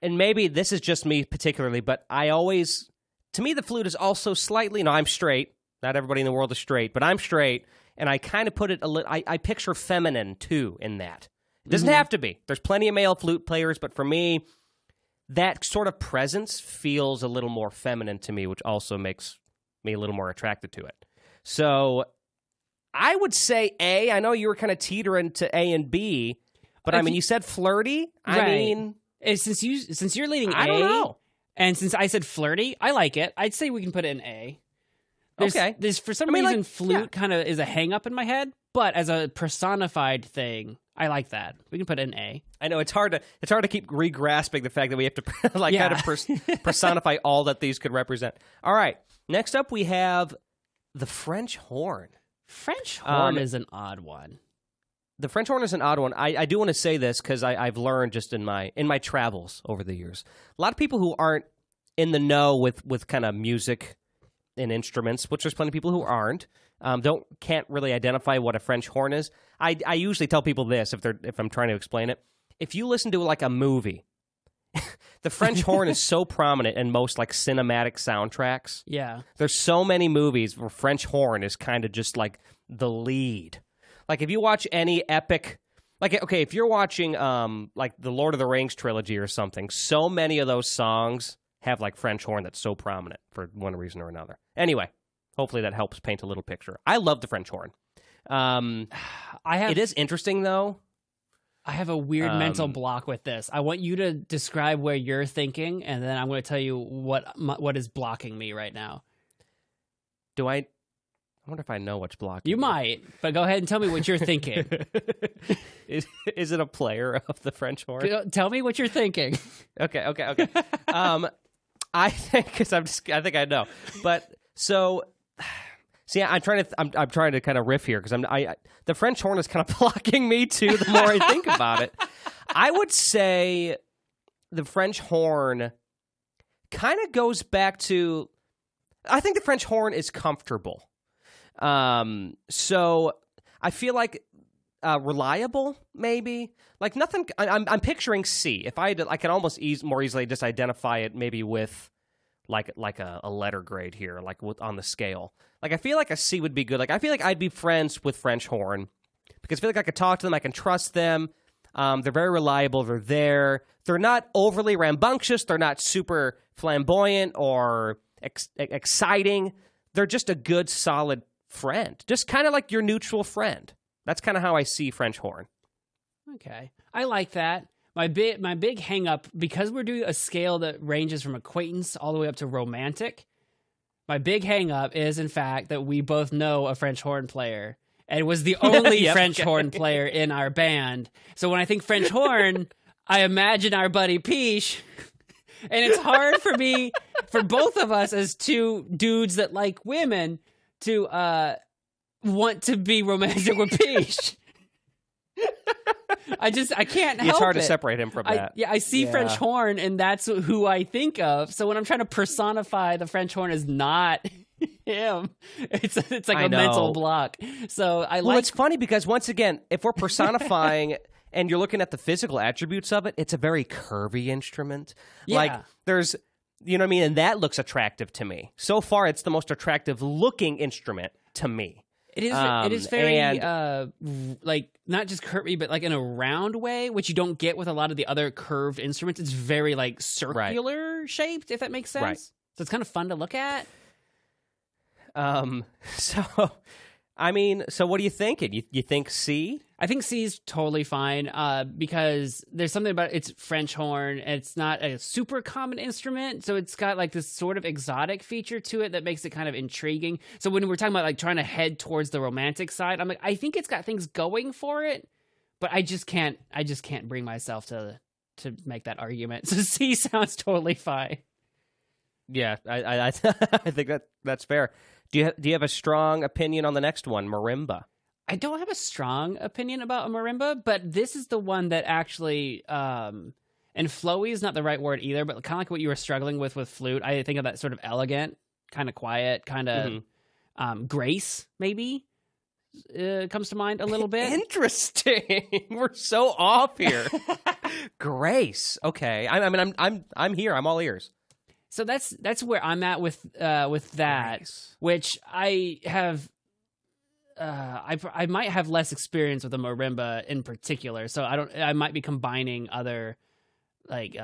[SPEAKER 1] and maybe this is just me particularly, but to me, the flute is also slightly, I'm straight. Not everybody in the world is straight, but I'm straight. And I kind of put it I picture feminine, too, in that. It doesn't have to be. There's plenty of male flute players, but for me, that sort of presence feels a little more feminine to me, which also makes me a little more attracted to it. So I would say A. I know you were kind of teetering to A and B, but you said flirty.
[SPEAKER 2] Right.
[SPEAKER 1] I mean,
[SPEAKER 2] since you're leading
[SPEAKER 1] I
[SPEAKER 2] A,
[SPEAKER 1] don't know.
[SPEAKER 2] And since I said flirty, I like it. I'd say we can put it in A. There's for some reason flute kind of is a hang up in my head, but as a personified thing, I like that. We can put it in A.
[SPEAKER 1] I know it's hard to keep re-grasping the fact that we have to kind of personify all that these could represent. All right, next up we have the French horn.
[SPEAKER 2] French horn is an odd one.
[SPEAKER 1] The French horn is an odd one. I do want to say this because I've learned just in my travels over the years, a lot of people who aren't in the know with kind of music and instruments, which there's plenty of people who aren't, can't really identify what a French horn is. I usually tell people this if I'm trying to explain it. If you listen to like a movie, the French horn is so prominent in most like cinematic soundtracks.
[SPEAKER 2] Yeah.
[SPEAKER 1] There's so many movies where French horn is kind of just like the lead. Like if you watch any epic, like okay, if you're watching like the Lord of the Rings trilogy or something, so many of those songs have like French horn that's so prominent for one reason or another. Anyway, hopefully that helps paint a little picture. I love the French horn. It is interesting though.
[SPEAKER 2] I have a weird mental block with this. I want you to describe where you're thinking, and then I'm going to tell you what is blocking me right now.
[SPEAKER 1] I wonder if I know what's blocking
[SPEAKER 2] you
[SPEAKER 1] me.
[SPEAKER 2] might, but go ahead and tell me what you're thinking.
[SPEAKER 1] Is it a player of the French horn?
[SPEAKER 2] Tell me what you're thinking.
[SPEAKER 1] Okay. I think I think I know, but so see, I'm trying to kind of riff here because the French horn is kind of blocking me too. The more I think about it, I would say the French horn kind of goes back to. I think the French horn is comfortable. So I feel like reliable, maybe. Like nothing. I'm picturing C. If I can almost more easily just identify it maybe with like a letter grade here, like on the scale. Like I feel like a C would be good. Like I feel like I'd be friends with French horn because I feel like I could talk to them. I can trust them. They're very reliable. They're there. They're not overly rambunctious. They're not super flamboyant or exciting. they're just a good, solid friend. Just kind of like your neutral friend. That's kind of how I see French horn.
[SPEAKER 2] Okay. I like that. My big hang up, because we're doing a scale that ranges from acquaintance all the way up to romantic, my big hang up is, in fact, that we both know a French horn player and was the only French horn player in our band. So when I think French horn, I imagine our buddy Peach. And it's hard for both of us as two dudes that like women to want to be romantic with Peach. I can't help it.
[SPEAKER 1] It's hard to separate him from that.
[SPEAKER 2] I see French horn, and that's who I think of. So when I'm trying to personify the French horn as not him, it's like a mental block. So
[SPEAKER 1] it's funny because, once again, if we're personifying and you're looking at the physical attributes of it, it's a very curvy instrument.
[SPEAKER 2] Yeah.
[SPEAKER 1] Like, there's, you know what I mean? And that looks attractive to me. So far, it's the most attractive looking instrument to me.
[SPEAKER 2] It is very, like, not just curvy, but like in a round way, which you don't get with a lot of the other curved instruments. It's very, like, circular shaped, if that makes sense.
[SPEAKER 1] Right.
[SPEAKER 2] So it's kind of fun to look at.
[SPEAKER 1] So, I mean, so what are you thinking? You think C?
[SPEAKER 2] I think C is totally fine, because there's something about it's French horn. It's not a super common instrument, so it's got like this sort of exotic feature to it that makes it kind of intriguing. So when we're talking about like trying to head towards the romantic side, I'm like, I think it's got things going for it, but I just can't bring myself to make that argument. So C sounds totally fine.
[SPEAKER 1] Yeah, I I think that's fair. Do you have a strong opinion on the next one, marimba?
[SPEAKER 2] I don't have a strong opinion about a marimba, but this is the one that actually, and flowy is not the right word either, but kind of like what you were struggling with flute. I think of that sort of elegant, kind of quiet, kind of grace, maybe, comes to mind a little bit.
[SPEAKER 1] Interesting. We're so off here. Grace. Okay. I'm here. I'm all ears.
[SPEAKER 2] So that's where I'm at with that,
[SPEAKER 1] Grace.
[SPEAKER 2] which I have. I might have less experience with a marimba in particular, so I might be combining other like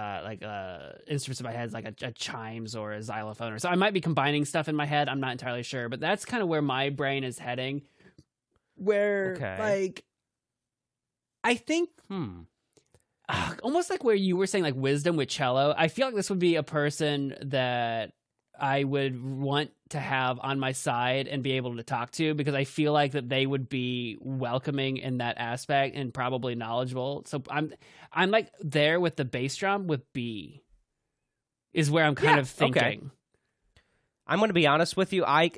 [SPEAKER 2] instruments in my head, like a chimes or a xylophone, or so I might be combining stuff in my head. I'm not entirely sure, but that's kind of where my brain is heading. Where like I think almost like where you were saying like wisdom with cello. I feel like this would be a person that I would want to have on my side and be able to talk to, because I feel like that they would be welcoming in that aspect and probably knowledgeable. So I'm like there with the bass drum with B is where I'm kind of thinking.
[SPEAKER 1] Okay. I'm going to be honest with you. I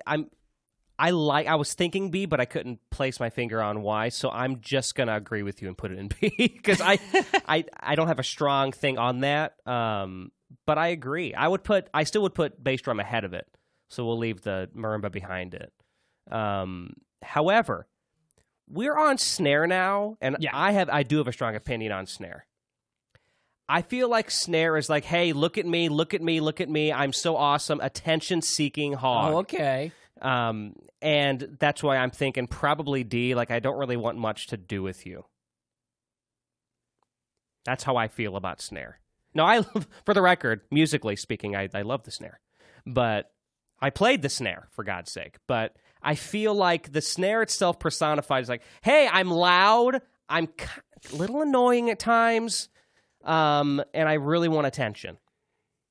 [SPEAKER 1] was thinking B, but I couldn't place my finger on why. So I'm just going to agree with you and put it in B because I don't have a strong thing on that. But I agree. I still would put bass drum ahead of it. So we'll leave the marimba behind it. However, we're on snare now, and I do have a strong opinion on snare. I feel like snare is like, hey, look at me, look at me, look at me. I'm so awesome. Attention-seeking hog.
[SPEAKER 2] Oh, okay.
[SPEAKER 1] And that's why I'm thinking probably D. Like, I don't really want much to do with you. That's how I feel about snare. No, for the record, musically speaking, I love the snare. But I played the snare, for God's sake. But I feel like the snare itself personified is like, hey, I'm loud, I'm a little annoying at times, and I really want attention.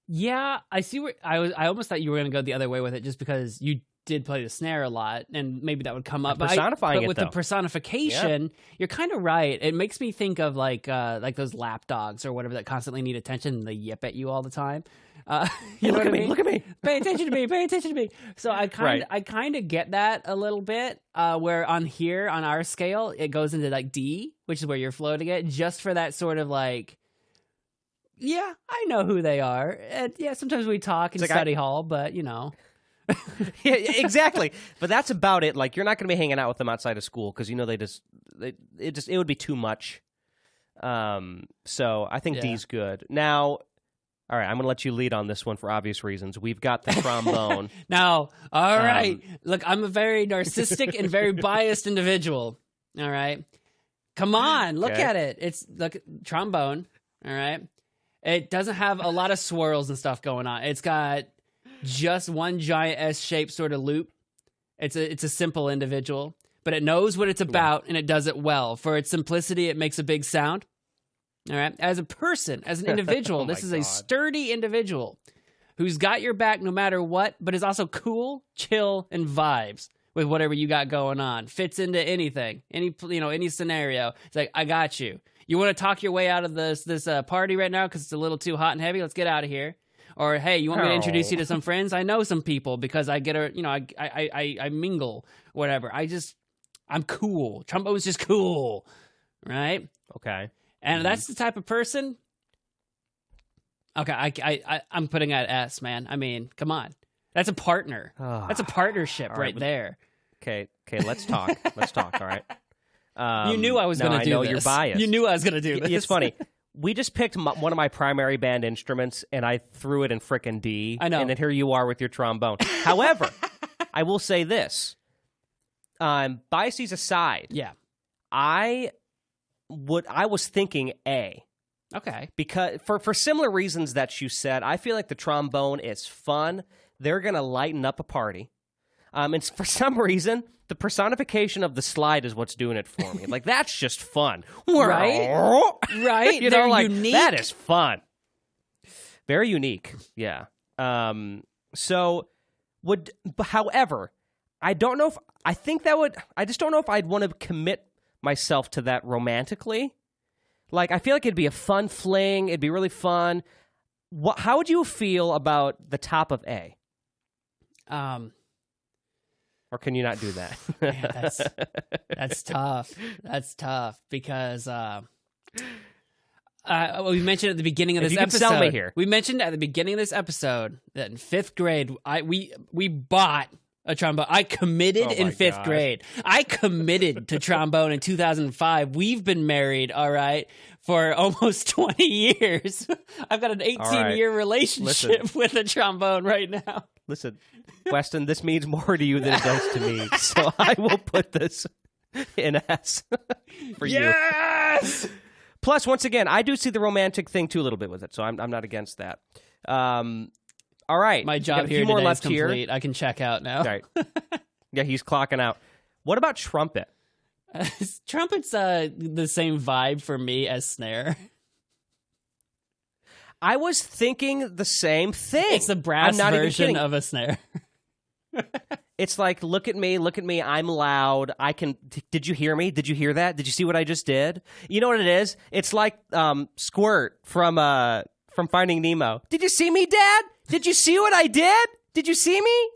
[SPEAKER 2] Yeah, I see where I almost thought you were going to go the other way with it, just because you did play the snare a lot, and maybe that would come up. But with the personification, you're kind of right. It makes me think of like those lap dogs or whatever that constantly need attention and they yip at you all the time. You know what I mean?
[SPEAKER 1] Look at me.
[SPEAKER 2] Pay attention to me. Pay attention to me. So I kind of get that a little bit. Where on our scale, it goes into like D, which is where you're floating it, just for that sort of like. Yeah, I know who they are. And yeah, sometimes we talk in study hall, but you know.
[SPEAKER 1] Yeah, exactly. But that's about it. Like, you're not going to be hanging out with them outside of school because it would be too much. So I think D's good. Now, all right, I'm going to let you lead on this one for obvious reasons. We've got the trombone.
[SPEAKER 2] Now, all right. Look, I'm a very narcissistic and very biased individual. All right. Come on, look at it. Look, trombone. All right. It doesn't have a lot of swirls and stuff going on. It's got just one giant S-shaped sort of loop. It's a simple individual, but it knows what it's about and it does it well. For its simplicity, it makes a big sound. All right. As a person, as an individual, this is a sturdy individual who's got your back no matter what, but is also cool, chill, and vibes with whatever you got going on. Fits into anything, any scenario. It's like, I got you. You want to talk your way out of this party right now because it's a little too hot and heavy? Let's get out of here. Or, hey, you want me to introduce you to some friends? I know some people because I get I mingle, whatever. I'm cool. Trombone's just cool, right?
[SPEAKER 1] Okay.
[SPEAKER 2] And that's the type of person. Okay, I'm putting at S, man. I mean, come on. That's a partner. That's a partnership right there.
[SPEAKER 1] Okay, let's talk. All right.
[SPEAKER 2] You knew I was going to do this.
[SPEAKER 1] I know you're biased.
[SPEAKER 2] You knew I was going to do this.
[SPEAKER 1] It's funny. We just picked one of my primary band instruments, and I threw it in frickin' D.
[SPEAKER 2] I know.
[SPEAKER 1] And then here you are with your trombone. However, I will say this. Biases aside.
[SPEAKER 2] Yeah.
[SPEAKER 1] I was thinking A.
[SPEAKER 2] Okay.
[SPEAKER 1] Because for similar reasons that you said, I feel like the trombone is fun. They're going to lighten up a party. And for some reason, the personification of the slide is what's doing it for me. Like, that's just fun.
[SPEAKER 2] Right? Right?
[SPEAKER 1] You
[SPEAKER 2] They're
[SPEAKER 1] know, like,
[SPEAKER 2] unique.
[SPEAKER 1] that is fun. Very unique. Yeah. However, I don't know if, I just don't know if I'd want to commit myself to that romantically. Like, I feel like it'd be a fun fling. It'd be really fun. How would you feel about the top of A? Or can you not do that?
[SPEAKER 2] Yeah, that's tough. That's tough because we mentioned at the beginning of this episode.
[SPEAKER 1] Sell me here.
[SPEAKER 2] We mentioned at the beginning of this episode that in 5th grade, we bought a trombone. I committed in 5th grade. I committed to trombone in 2005. We've been married, all right, for almost 20 years. I've got an 18-year relationship with a trombone right now.
[SPEAKER 1] Listen, Weston, this means more to you than it does to me, so I will put this in S for you.
[SPEAKER 2] Yes!
[SPEAKER 1] Plus, once again, I do see the romantic thing, too, a little bit with it, so I'm not against that. All right.
[SPEAKER 2] My job here today is complete. I can check out now.
[SPEAKER 1] Right. Yeah, he's clocking out. What about trumpet?
[SPEAKER 2] Trumpet's the same vibe for me as snare.
[SPEAKER 1] I was thinking the same thing.
[SPEAKER 2] It's the brass version of a snare.
[SPEAKER 1] It's like, look at me, I'm loud. Did you hear me? Did you hear that? Did you see what I just did? You know what it is? It's like Squirt from Finding Nemo. Did you see me, Dad? Did you see what I did? Did you see me?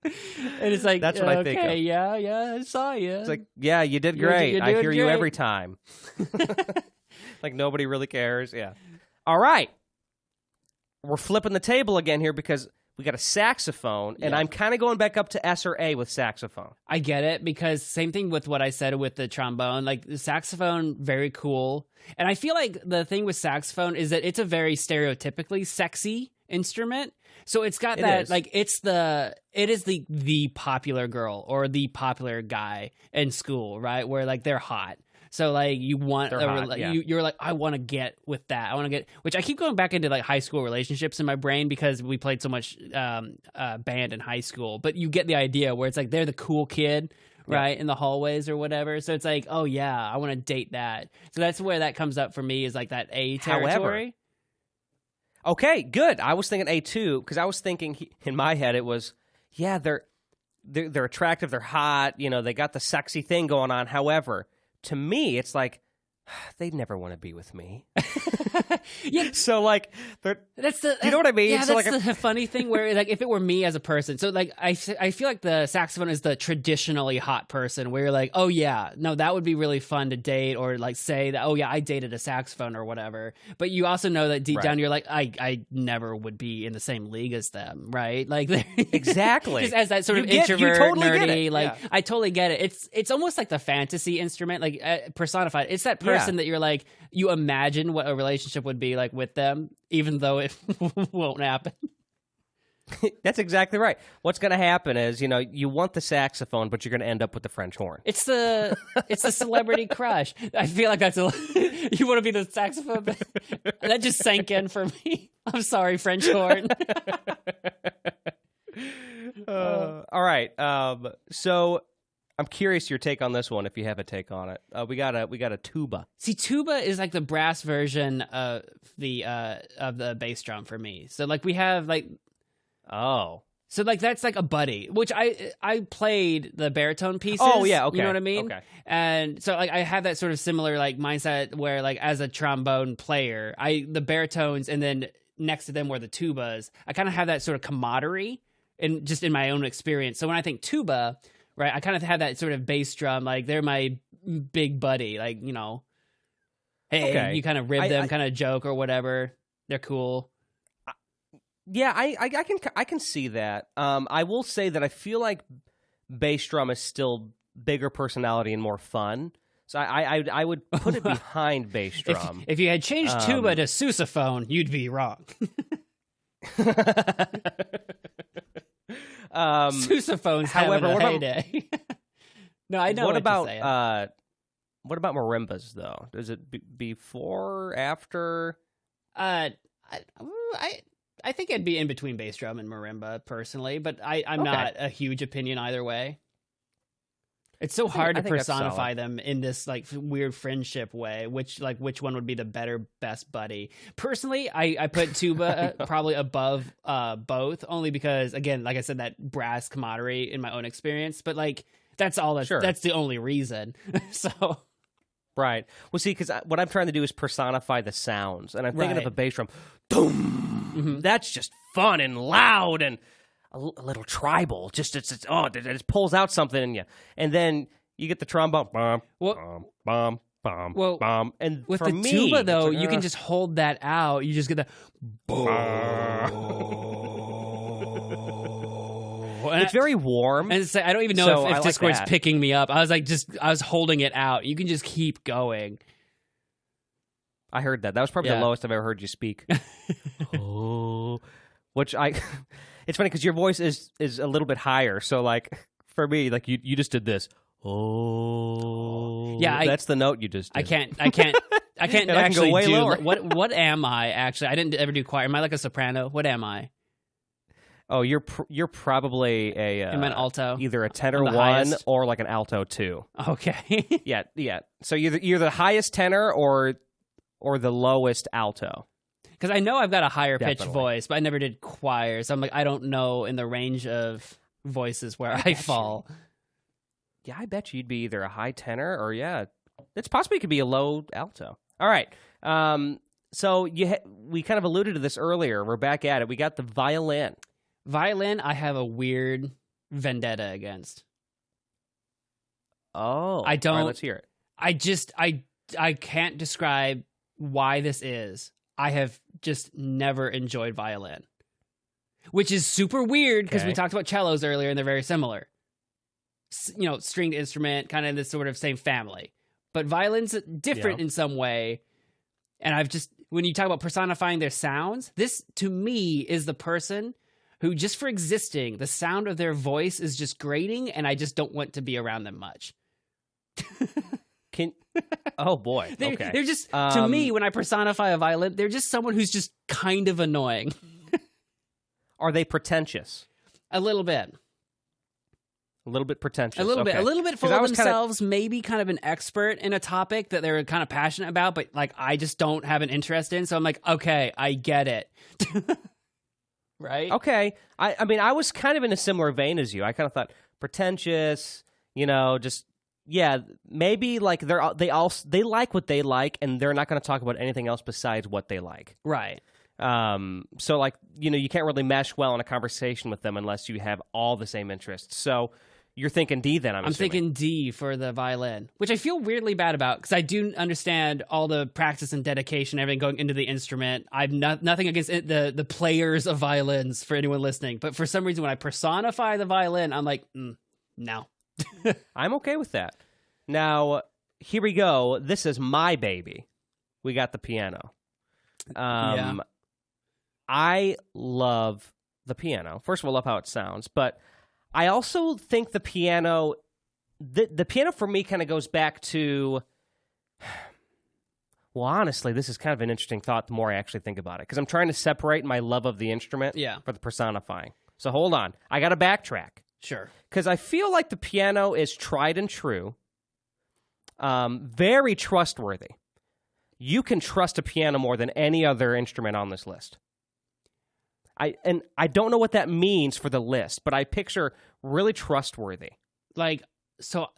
[SPEAKER 2] And it's like,
[SPEAKER 1] that's what I think of.
[SPEAKER 2] Yeah, I saw you.
[SPEAKER 1] It's like, yeah, you did great.
[SPEAKER 2] You're
[SPEAKER 1] I hear
[SPEAKER 2] great.
[SPEAKER 1] you every time. Like nobody really cares. Yeah. All right. We're flipping the table again here because we got a saxophone, and I'm kind of going back up to S or A with saxophone.
[SPEAKER 2] I get it, because same thing with what I said with the trombone. Like, the saxophone, very cool. And I feel like the thing with saxophone is that it's a very stereotypically sexy instrument. So it's got that, like, it is the popular girl or the popular guy in school, right? Where, like, they're hot. So, like, you want, you're like, I want to get with that. I want to get, which I keep going back into, like, high school relationships in my brain because we played so much band in high school. But you get the idea where it's like they're the cool kid, right, in the hallways or whatever. So it's like, oh, yeah, I want to date that. So that's where that comes up for me, is like that A territory.
[SPEAKER 1] Okay, good. I was thinking A2 because I was thinking in my head it was, yeah, they're attractive, they're hot, you know, they got the sexy thing going on. However, to me, it's like, they'd never want to be with me.
[SPEAKER 2] Yeah.
[SPEAKER 1] So, like,
[SPEAKER 2] that's the,
[SPEAKER 1] you know what I mean?
[SPEAKER 2] Yeah,
[SPEAKER 1] so,
[SPEAKER 2] that's
[SPEAKER 1] like,
[SPEAKER 2] the funny thing where, like, if it were me as a person, so, like, I feel like the saxophone is the traditionally hot person where you're like, oh, yeah, no, that would be really fun to date, or, like, say that, oh, yeah, I dated a saxophone or whatever. But you also know that deep down you're like, I never would be in the same league as them, right? Like,
[SPEAKER 1] exactly.
[SPEAKER 2] Just as that sort of introvert, nerdy, like, I totally get it. It's almost like the fantasy instrument, like, personified. It's that person that you're like, you imagine what a relationship would be like with them, even though it won't happen.
[SPEAKER 1] That's exactly right. What's going to happen is, you know, you want the saxophone, but you're going to end up with the French horn.
[SPEAKER 2] It's the celebrity crush. I feel like that's you want to be the saxophone. That just sank in for me. I'm sorry, French horn.
[SPEAKER 1] All right. So I'm curious your take on this one. If you have a take on it, we got a tuba.
[SPEAKER 2] See, tuba is like the brass version of the bass drum for me. So like we have like, so like that's like a buddy, which I played the baritone pieces.
[SPEAKER 1] Oh yeah, okay.
[SPEAKER 2] You know what I mean?
[SPEAKER 1] Okay.
[SPEAKER 2] And so like I have that sort of similar like mindset where like as a trombone player, the baritones and then next to them were the tubas. I kind of have that sort of camaraderie and just in my own experience. So when I think tuba, right, I kind of have that sort of bass drum, like they're my big buddy, like, you know, hey,
[SPEAKER 1] okay.
[SPEAKER 2] You kind of rib them, kind of joke or whatever. They're cool.
[SPEAKER 1] Yeah, I can see that. I will say that I feel like bass drum is still bigger personality and more fun. So I would put it behind bass drum.
[SPEAKER 2] If you had changed tuba to sousaphone, you'd be wrong. Sousaphone's
[SPEAKER 1] however,
[SPEAKER 2] having a heyday. No, I know what
[SPEAKER 1] about
[SPEAKER 2] you're saying.
[SPEAKER 1] What about marimbas though? Does it before, after?
[SPEAKER 2] I think it'd be in between bass drum and marimba personally, but I'm not a huge opinion either way. It's so hard to personify them in this like weird friendship way, which one would be the best buddy. Personally, I put tuba probably above both, only because again, like I said, that brass camaraderie in my own experience, but like that's all that's the only reason. So
[SPEAKER 1] right. Well, see, because what I'm trying to do is personify the sounds, and I'm thinking of a bass drum. Boom. Mm-hmm. That's just fun and loud and a little tribal. Just it just pulls out something in you, and then you get the trombone. Bum, bum, bum, bum, bum. And
[SPEAKER 2] with
[SPEAKER 1] for
[SPEAKER 2] the
[SPEAKER 1] me,
[SPEAKER 2] tuba though, you can just hold that out. You just get the.
[SPEAKER 1] It's very warm.
[SPEAKER 2] And I don't even know if Discord's picking me up. I was holding it out. You can just keep going.
[SPEAKER 1] I heard that. That was probably the lowest I've ever heard you speak. Which it's funny because your voice is a little bit higher. So like for me, like you just did this. Yeah, that's the note you just did.
[SPEAKER 2] I can't actually go way lower. What am I actually? I didn't ever do choir. Am I like a soprano? What am I?
[SPEAKER 1] Oh, you're probably
[SPEAKER 2] am I an alto?
[SPEAKER 1] Either a tenor 1 or like an alto 2.
[SPEAKER 2] Okay.
[SPEAKER 1] yeah. So you're the highest tenor or the lowest alto.
[SPEAKER 2] Because I know I've got a higher pitched voice, but I never did choir, so I'm like I don't know in the range of voices where I fall.
[SPEAKER 1] Yeah, I bet you'd be either a high tenor or it's possibly could be a low alto. All right. So we kind of alluded to this earlier. We're back at it. We got the violin.
[SPEAKER 2] Violin, I have a weird vendetta against.
[SPEAKER 1] Oh,
[SPEAKER 2] I don't.
[SPEAKER 1] All right, let's hear it.
[SPEAKER 2] I can't describe why this is. I have just never enjoyed violin, which is super weird because we talked about cellos earlier and they're very similar. You know, stringed instrument, kind of in this sort of same family, but violin's different in some way. And when you talk about personifying their sounds, this to me is the person who just for existing, the sound of their voice is just grating and I just don't want to be around them much.
[SPEAKER 1] Oh boy. Okay.
[SPEAKER 2] They're just to me when I personify a violin, they're just someone who's just kind of annoying.
[SPEAKER 1] Are they pretentious?
[SPEAKER 2] A little bit.
[SPEAKER 1] A little bit pretentious.
[SPEAKER 2] A little bit full of themselves, maybe kind of an expert in a topic that they're kind of passionate about, but like I just don't have an interest in. So I'm like, okay, I get it. Right?
[SPEAKER 1] Okay. I mean, I was kind of in a similar vein as you. I kind of thought pretentious, just maybe like they like what they like, and they're not going to talk about anything else besides what they like.
[SPEAKER 2] Right.
[SPEAKER 1] So like you can't really mesh well in a conversation with them unless you have all the same interests. So you're thinking D then. I'm assuming.
[SPEAKER 2] Thinking D for the violin, which I feel weirdly bad about because I do understand all the practice and dedication, everything going into the instrument. I've nothing against the players of violins for anyone listening, but for some reason when I personify the violin, I'm like, no.
[SPEAKER 1] I'm okay with that. Now, here we go. This is my baby. We got the piano. I love the piano. First of all, I love how it sounds, but I also think the piano for me kind of goes back to, well, honestly, this is kind of an interesting thought the more I actually think about it, because I'm trying to separate my love of the instrument for the personifying. So hold on. I got to backtrack.
[SPEAKER 2] Sure.
[SPEAKER 1] Because I feel like the piano is tried and true, very trustworthy. You can trust a piano more than any other instrument on this list. I don't know what that means for the list, but I picture really trustworthy.
[SPEAKER 2] Like, so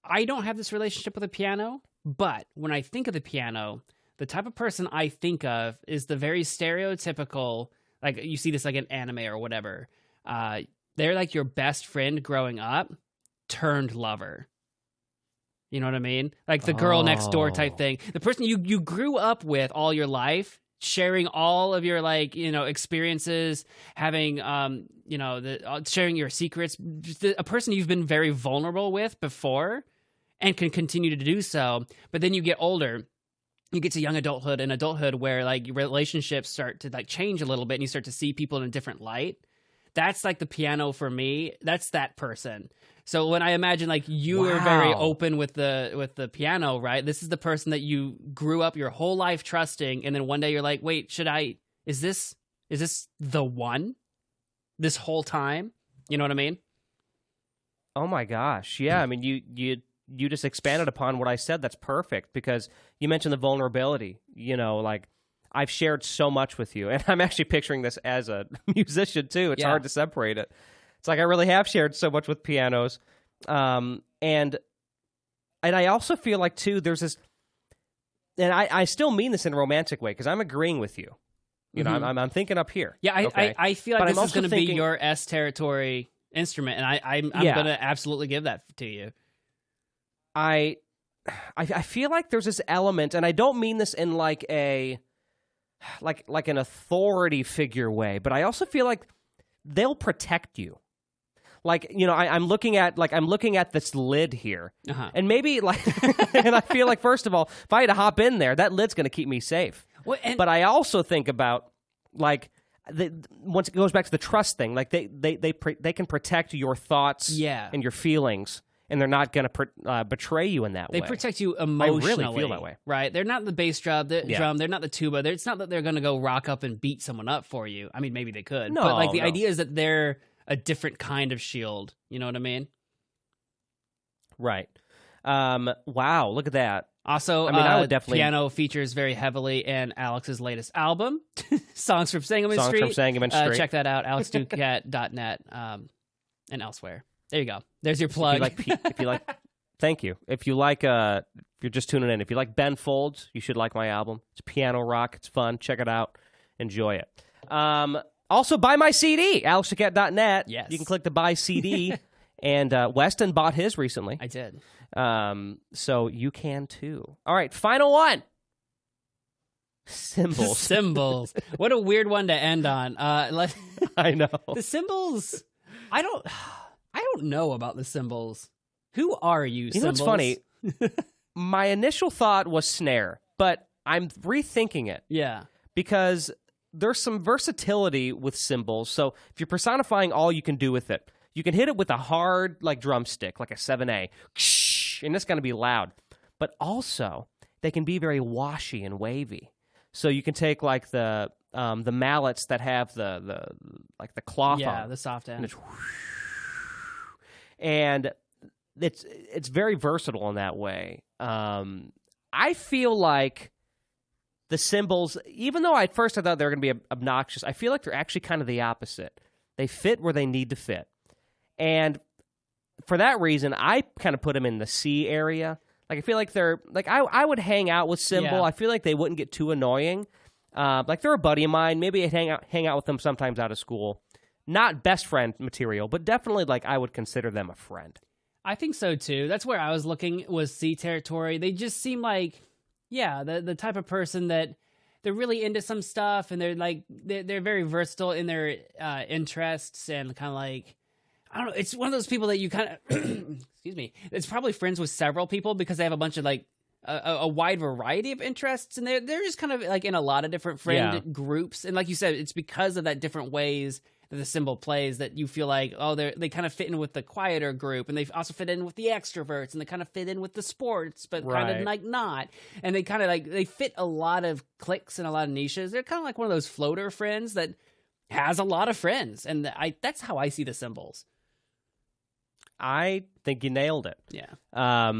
[SPEAKER 2] I don't have this relationship with the piano, but when I think of the piano, the type of person I think of is the very stereotypical, like you see this like in anime or whatever. They're like your best friend growing up turned lover. You know what I mean? Like the girl next door type thing. The person you grew up with all your life, sharing all of your like, you know, experiences, having, you know, sharing your secrets, a person you've been very vulnerable with before and can continue to do so. But then you get older, you get to young adulthood and adulthood where like your relationships start to like change a little bit and you start to see people in a different light. That's like the piano for me. That's that person. So when I imagine like you are very open with the piano, right? This is the person that you grew up your whole life trusting, and then one day you're like, wait, is this the one this whole time? You know what I mean?
[SPEAKER 1] Oh my gosh. Yeah, I mean you just expanded upon what I said. That's perfect, because you mentioned the vulnerability. You know, like I've shared so much with you, and I'm actually picturing this as a musician too. It's hard to separate it. It's like I really have shared so much with pianos, and I also feel like too there's this, and I still mean this in a romantic way because I'm agreeing with you. You know, I'm thinking up here.
[SPEAKER 2] Yeah,
[SPEAKER 1] okay?
[SPEAKER 2] I feel like
[SPEAKER 1] but
[SPEAKER 2] this is going to be your S territory instrument, and I'm going to absolutely give that to you.
[SPEAKER 1] I feel like there's this element, and I don't mean this in like a like an authority figure way, but I also feel like they'll protect you. Like, you know, I'm looking at this lid here, and maybe like, and I feel like first of all, if I had to hop in there, that lid's going to keep me safe.
[SPEAKER 2] Well,
[SPEAKER 1] but I also think about like once it goes back to the trust thing, like they can protect your thoughts, and your feelings, and they're not going to betray you in that way.
[SPEAKER 2] They protect you emotionally.
[SPEAKER 1] I really feel that way.
[SPEAKER 2] Right? They're not the bass drum, they're not the tuba. It's not that they're going to go rock up and beat someone up for you. I mean, maybe they could.
[SPEAKER 1] No,
[SPEAKER 2] but like the idea is that they're a different kind of shield. You know what I mean?
[SPEAKER 1] Right. Wow, look at that.
[SPEAKER 2] Also,
[SPEAKER 1] I mean, I would definitely...
[SPEAKER 2] piano features very heavily in Alex's latest album, Songs from Sangamon Street.
[SPEAKER 1] Songs from Sangamon Street.
[SPEAKER 2] Check that out, alexducat.net, and elsewhere. There you go. There's your plug.
[SPEAKER 1] If you like, thank you. If you're just tuning in, if you like Ben Folds, you should like my album. It's piano rock. It's fun. Check it out. Enjoy it. Also, buy my CD, alexducat.net.
[SPEAKER 2] Yes.
[SPEAKER 1] You can click the buy CD, and Weston bought his recently.
[SPEAKER 2] I did.
[SPEAKER 1] So you can too. All right, final one. Cymbals.
[SPEAKER 2] Cymbals. What a weird one to end on.
[SPEAKER 1] I know.
[SPEAKER 2] The cymbals. I don't know about the cymbals. Who are you,
[SPEAKER 1] You know what's funny? My initial thought was snare, but I'm rethinking it.
[SPEAKER 2] Yeah.
[SPEAKER 1] Because there's some versatility with cymbals. So if you're personifying all you can do with it, you can hit it with a hard like drumstick, like a 7A, and it's going to be loud. But also, they can be very washy and wavy. So you can take like the mallets that have the cloth on,
[SPEAKER 2] the soft end,
[SPEAKER 1] and it's very versatile in that way. I feel like the cymbals, even though at first I thought they were going to be obnoxious, I feel like they're actually kind of the opposite. They fit where they need to fit. And for that reason, I kind of put them in the C area. Like, I feel like they're, like, I would hang out with cymbal.
[SPEAKER 2] Yeah.
[SPEAKER 1] I feel like they wouldn't get too annoying. Like, they're a buddy of mine. Maybe I'd hang out with them sometimes out of school. Not best friend material, but definitely, like, I would consider them a friend.
[SPEAKER 2] I think so, too. That's where I was looking, was C territory. They just seem like, the type of person that they're really into some stuff, and they're very versatile in their interests, and kind of like, I don't know, it's one of those people that you kind of, excuse me, it's probably friends with several people because they have a bunch of like a wide variety of interests, and they're just kind of like in a lot of different friend groups. And like you said, it's because of that different ways that the cymbal plays that you feel like, oh, they kind of fit in with the quieter group, and they also fit in with the extroverts, and they kind of fit in with the sports, but kind of like not. And they kind of like, they fit a lot of cliques and a lot of niches. They're kind of like one of those floater friends that has a lot of friends, and that's how I see the cymbals.
[SPEAKER 1] I think you nailed it.
[SPEAKER 2] Yeah.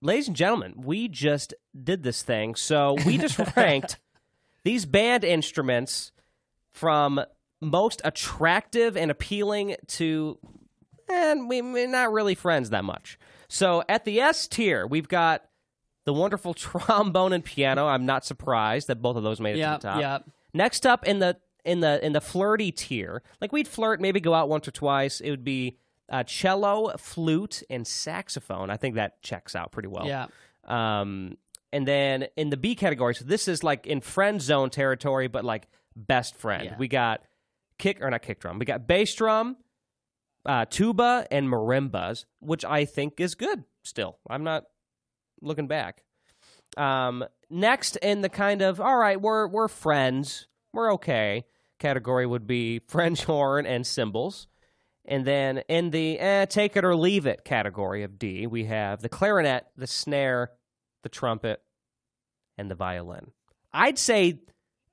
[SPEAKER 1] Ladies and gentlemen, we just did this thing. So we just ranked these band instruments from most attractive and appealing to, and we're not really friends that much. So at the S tier, we've got the wonderful trombone and piano. I'm not surprised that both of those made it to the top.
[SPEAKER 2] Yep.
[SPEAKER 1] Next up in the flirty tier, like we'd flirt, maybe go out once or twice. It would be cello, flute, and saxophone. I think that checks out pretty well.
[SPEAKER 2] Yeah.
[SPEAKER 1] And then in the B category, so this is like in friend zone territory, but like best friend.
[SPEAKER 2] Yeah.
[SPEAKER 1] We got not kick drum. We got bass drum, tuba, and marimbas, which I think is good still. I'm not looking back. Next in the kind of, all right, we're friends, we're okay category would be French horn and cymbals. And then in the take it or leave it category of D, we have the clarinet, the snare, the trumpet, and the violin. I'd say,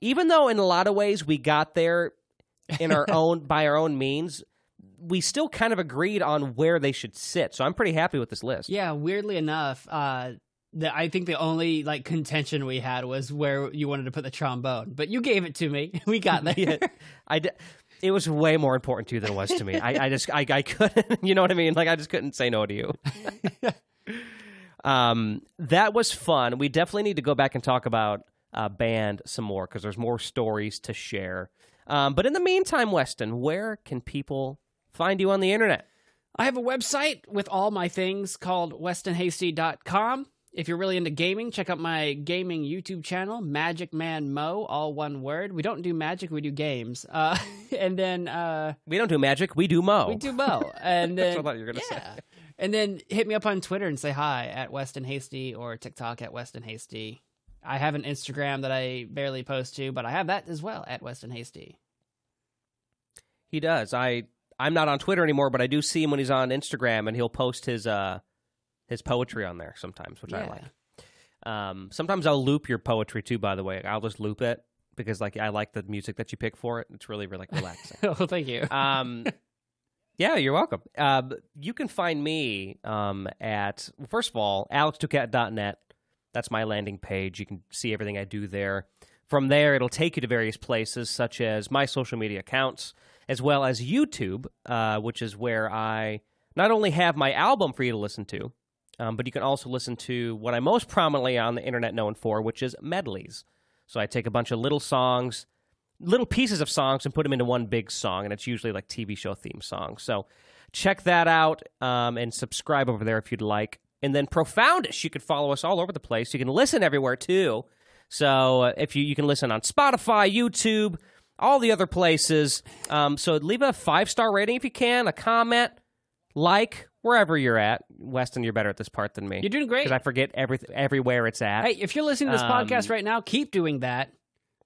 [SPEAKER 1] even though in a lot of ways we got there in our own by our own means, we still kind of agreed on where they should sit. So I'm pretty happy with this list.
[SPEAKER 2] Yeah, weirdly enough, I think the only like contention we had was where you wanted to put the trombone, but you gave it to me. We got there.
[SPEAKER 1] Yeah, I did. It was way more important to you than it was to me. I couldn't, you know what I mean? Like, I just couldn't say no to you. That was fun. We definitely need to go back and talk about band some more because there's more stories to share. But in the meantime, Weston, where can people find you on the internet?
[SPEAKER 2] I have a website with all my things called westonhasty.com. If you're really into gaming, check out my gaming YouTube channel, Magic Man Mo, all one word. We don't do magic, we do games. And then
[SPEAKER 1] we don't do magic, we do Mo.
[SPEAKER 2] We do Mo. And then
[SPEAKER 1] That's what I thought you were going to say.
[SPEAKER 2] And then hit me up on Twitter and say hi at Weston Hasty or TikTok at Weston Hasty. I have an Instagram that I barely post to, but I have that as well at Weston Hasty.
[SPEAKER 1] He does. I'm not on Twitter anymore, but I do see him when he's on Instagram, and he'll post his poetry on there sometimes, which I like. Sometimes I'll loop your poetry too, by the way. I'll just loop it because like I like the music that you pick for it. It's really, really relaxing.
[SPEAKER 2] Oh, thank you.
[SPEAKER 1] Yeah, you're welcome. You can find me at, first of all, alexduquette.net. That's my landing page. You can see everything I do there. From there, it'll take you to various places, such as my social media accounts, as well as YouTube, which is where I not only have my album for you to listen to, but you can also listen to what I'm most prominently on the internet known for, which is medleys. So I take a bunch of little songs, little pieces of songs, and put them into one big song, and it's usually like TV show theme songs. So check that out and subscribe over there if you'd like. And then Profoundish, you can follow us all over the place. You can listen everywhere too. So if you can listen on Spotify, YouTube, all the other places. So leave a 5-star rating if you can, a comment, like, wherever you're at. Weston, you're better at this part than me.
[SPEAKER 2] You're doing great.
[SPEAKER 1] Because I forget everywhere it's at.
[SPEAKER 2] Hey, if you're listening to this podcast right now, keep doing that.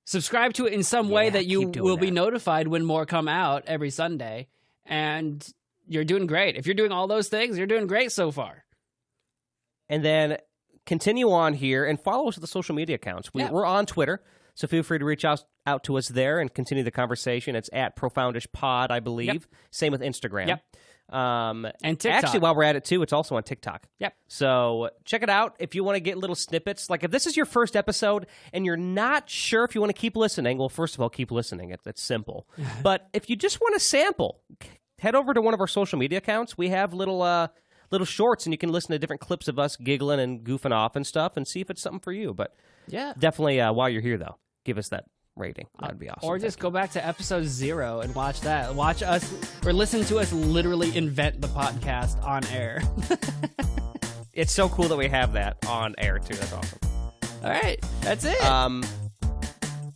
[SPEAKER 2] Subscribe to it in some way that you will be notified when more come out every Sunday. And you're doing great. If you're doing all those things, you're doing great so far.
[SPEAKER 1] And then continue on here and follow us at the social media accounts. We're on Twitter, so feel free to reach out to us there and continue the conversation. It's at Profoundish Pod, I believe.
[SPEAKER 2] Yep.
[SPEAKER 1] Same with Instagram.
[SPEAKER 2] Yep. And TikTok.
[SPEAKER 1] Actually, while we're at it, too, it's also on TikTok.
[SPEAKER 2] Yep.
[SPEAKER 1] So check it out if you want to get little snippets. Like if this is your first episode and you're not sure if you want to keep listening, well, first of all, keep listening. It's simple. But if you just want to sample, head over to one of our social media accounts. We have little shorts, and you can listen to different clips of us giggling and goofing off and stuff and see if it's something for you. But
[SPEAKER 2] yeah, definitely
[SPEAKER 1] while you're here, though, give us that rating. That'd be awesome.
[SPEAKER 2] Or just go back to episode 0 and watch that. Watch us or listen to us literally invent the podcast on air.
[SPEAKER 1] It's so cool that we have that on air, too. That's awesome.
[SPEAKER 2] All right. That's it.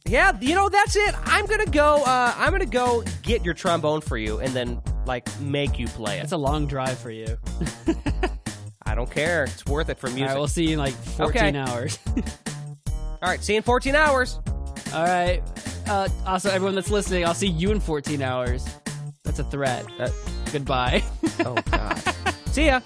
[SPEAKER 1] Yeah, that's it. I'm gonna go get your trombone for you and then make you play it.
[SPEAKER 2] It's a long drive for you.
[SPEAKER 1] I don't care. It's worth it for music.
[SPEAKER 2] All right, we'll see you in 14 hours.
[SPEAKER 1] All right, see you in 14 hours.
[SPEAKER 2] All right. Also, everyone that's listening, I'll see you in 14 hours. That's a threat. Goodbye.
[SPEAKER 1] Oh, God. See ya.